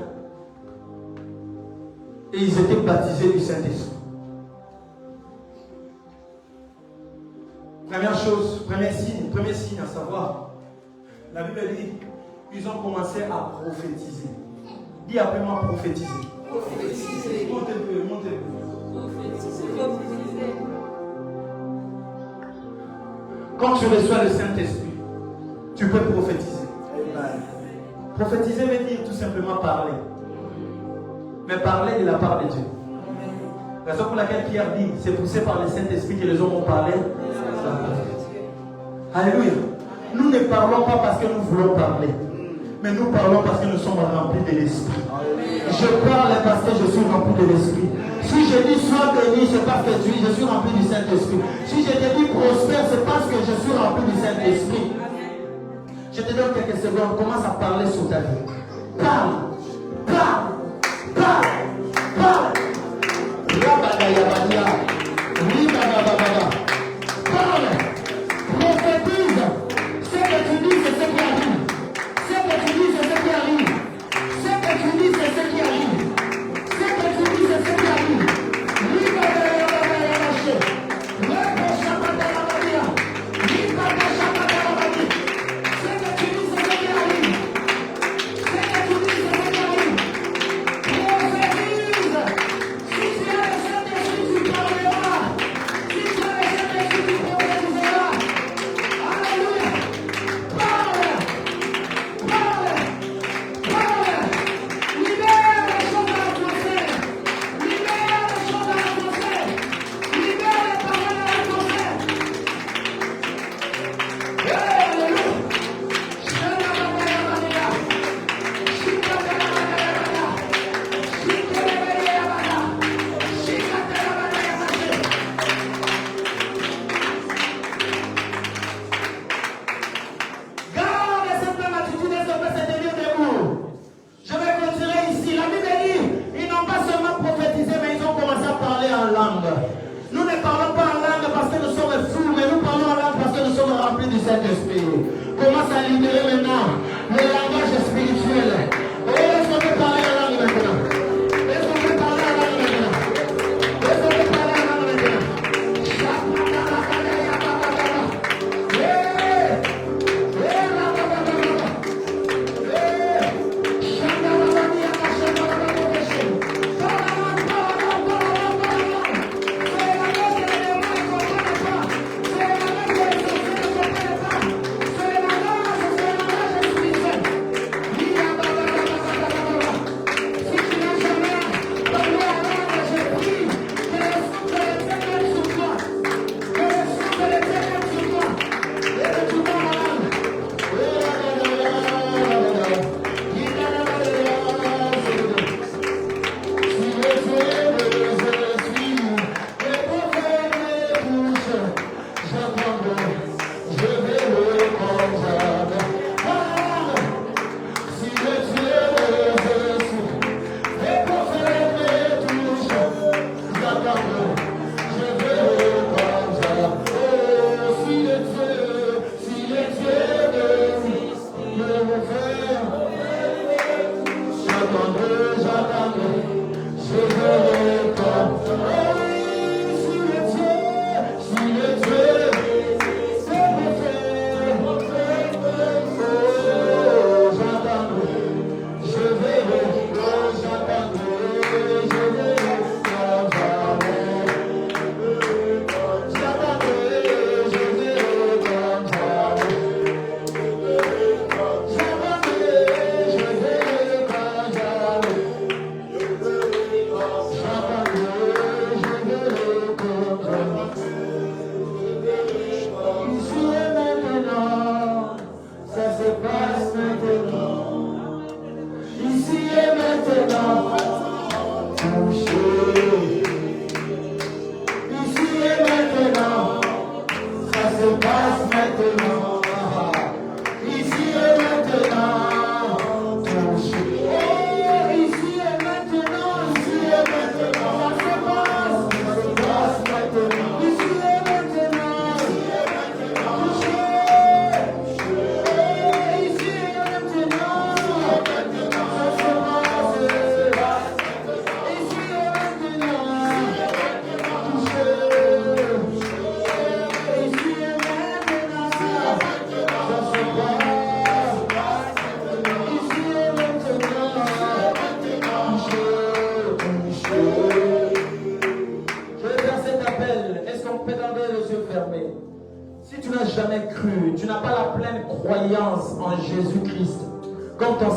et ils étaient baptisés du Saint-Esprit. Première chose, premier signe à savoir, la Bible dit, ils ont commencé à prophétiser. Dis après moi prophétiser. Prophétiser. Monte un peu, monte un peu. Prophétiser. Quand tu reçois le Saint-Esprit, tu peux prophétiser. Prophétiser veut dire tout simplement parler. Mais parler de la part de Dieu. Raison pour laquelle Pierre dit, c'est poussé par le Saint-Esprit que les hommes ont parlé. Alléluia. Nous ne parlons pas parce que nous voulons parler. Mais nous parlons parce que nous sommes remplis de l'Esprit. Je parle parce que je suis rempli de l'Esprit. Si je dis sois béni, c'est parce que je suis rempli du Saint-Esprit. Si je te dis prospère, c'est parce que je suis rempli du Saint-Esprit. Je te donne quelques secondes. Commence à parler sur ta vie. Parle. Parle. Parle. Parle. Rabadayabadia. Ribabababa. Parle. Prophétise. Ce que tu dis, c'est ce qui arrive. Ce que tu dis, c'est ce qui arrive. Ce que tu dis, c'est ce qui arrive. Ce que tu dis, c'est ce qui arrive. Ribadayabadia. Reboshabadayabadia. Ribadashabadayabadia. Ce que tu dis, c'est ce qui arrive. Ce que tu dis, c'est ce qui arrive. Saint-Esprit. Commence à libérer maintenant le langage spirituel. Oh, est-ce qu'on peut parler en langue maintenant? Est-ce qu'on peut parler en langue maintenant? Est-ce qu'on peut parler en langue maintenant?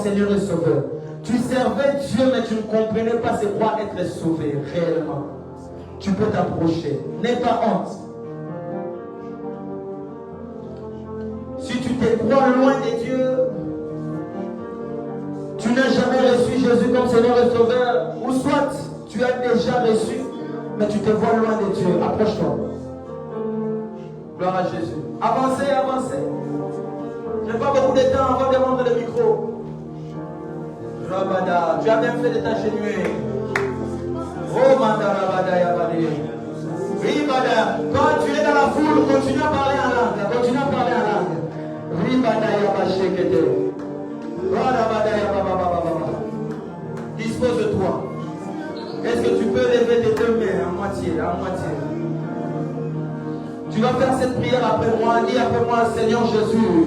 Seigneur et Sauveur. Tu servais Dieu, mais tu ne comprenais pas c'est quoi être sauvé réellement. Tu peux t'approcher. N'aie pas honte. Si tu te crois loin de Dieu, tu n'as jamais reçu Jésus comme Seigneur et Sauveur, ou soit tu as déjà reçu, mais tu te vois loin de Dieu. Approche-toi. Gloire à Jésus. Avancez, avancez. Je n'ai pas beaucoup de temps avant de rendre le micro. Rabada, tu as bien fait de t'agenouiller. Oh Manda Rabada Yabadi. Oui, Bada, quand tu es dans la foule, continue à parler en langue. Continue à parler en langue. Oui, Bada Yabashekete. Rabada Yababa. Dispose-toi. Est-ce que tu peux lever tes deux mains à moitié, à moitié? Tu vas faire cette prière après moi. Dis après moi, Seigneur Jésus,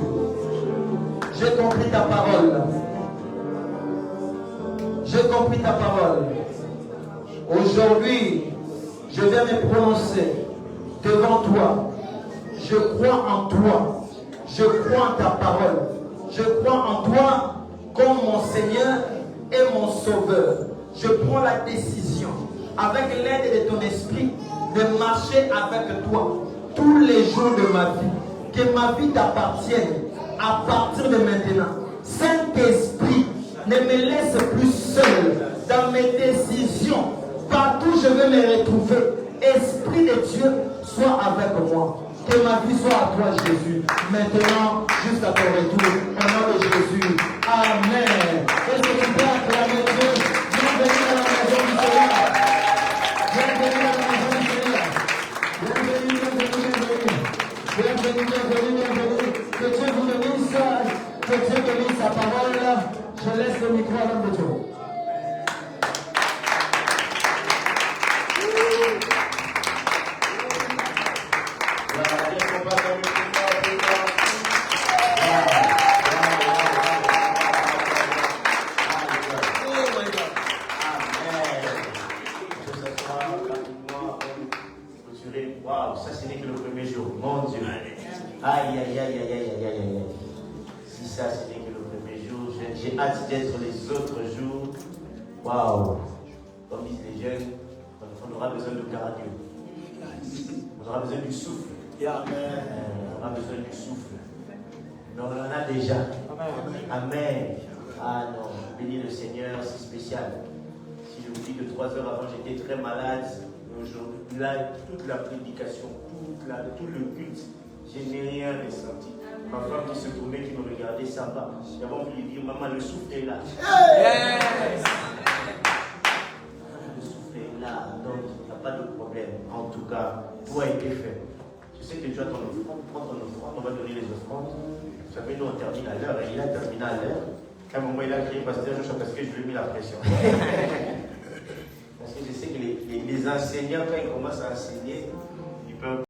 j'ai compris ta parole. J'ai compris ta parole. Aujourd'hui, je viens me prononcer devant toi. Je crois en toi. Je crois en ta parole. Je crois en toi comme mon Seigneur et mon Sauveur. Je prends la décision, avec l'aide de ton esprit, de marcher avec toi tous les jours de ma vie. Que ma vie t'appartienne à partir de maintenant. Saint-Esprit, ne me laisse plus seul dans mes décisions. Partout je veux me retrouver. Esprit de Dieu, sois avec moi. Que ma vie soit à toi, Jésus. Maintenant, juste à ton retour. Au nom de Jésus. Amen. Est-ce que tu peux acclamer Dieu? Bienvenue dans la maison du Seigneur. Bienvenue dans la maison du Seigneur. Bienvenue, bienvenue, bienvenue. Bienvenue, bienvenue, bienvenue. Que Dieu vous bénisse. Que Dieu bénisse sa parole. Je laisse le micro à l'homme de Dieu. Waouh, ça ce n'est que le premier jour. Mon Dieu. Aïe, aïe, aïe, aïe, aïe, aïe, aïe, aïe. Si ça ce n'est que le premier jour, j'ai hâte d'être les autres jours. Waouh. Comme disent les jeunes, on aura besoin de cardio. On aura besoin du souffle. On aura besoin du souffle. Mais on en a déjà. Amen. Ah non, bénis le Seigneur, c'est spécial. Si je vous dis que 3 heures avant j'étais très malade, aujourd'hui, là, toute la prédication, tout le culte, je n'ai rien ressenti. Ma femme qui se tournait, qui me regardait, ça va. J'avais envie de lui dire, maman, le souffle est là. Yes. Le souffle est là, donc il n'y a pas de problème. En tout cas, tout a été fait. Je sais que tu as ton offrande, prends ton offrande, on va donner les offrandes. Vous savez, nous on termine à l'heure, et il a terminé à l'heure. À un moment, il a crié, pasteur Joshua, parce que je lui ai mis la pression. Parce que je sais que les enseignants, quand ils commencent à enseigner, ils peuvent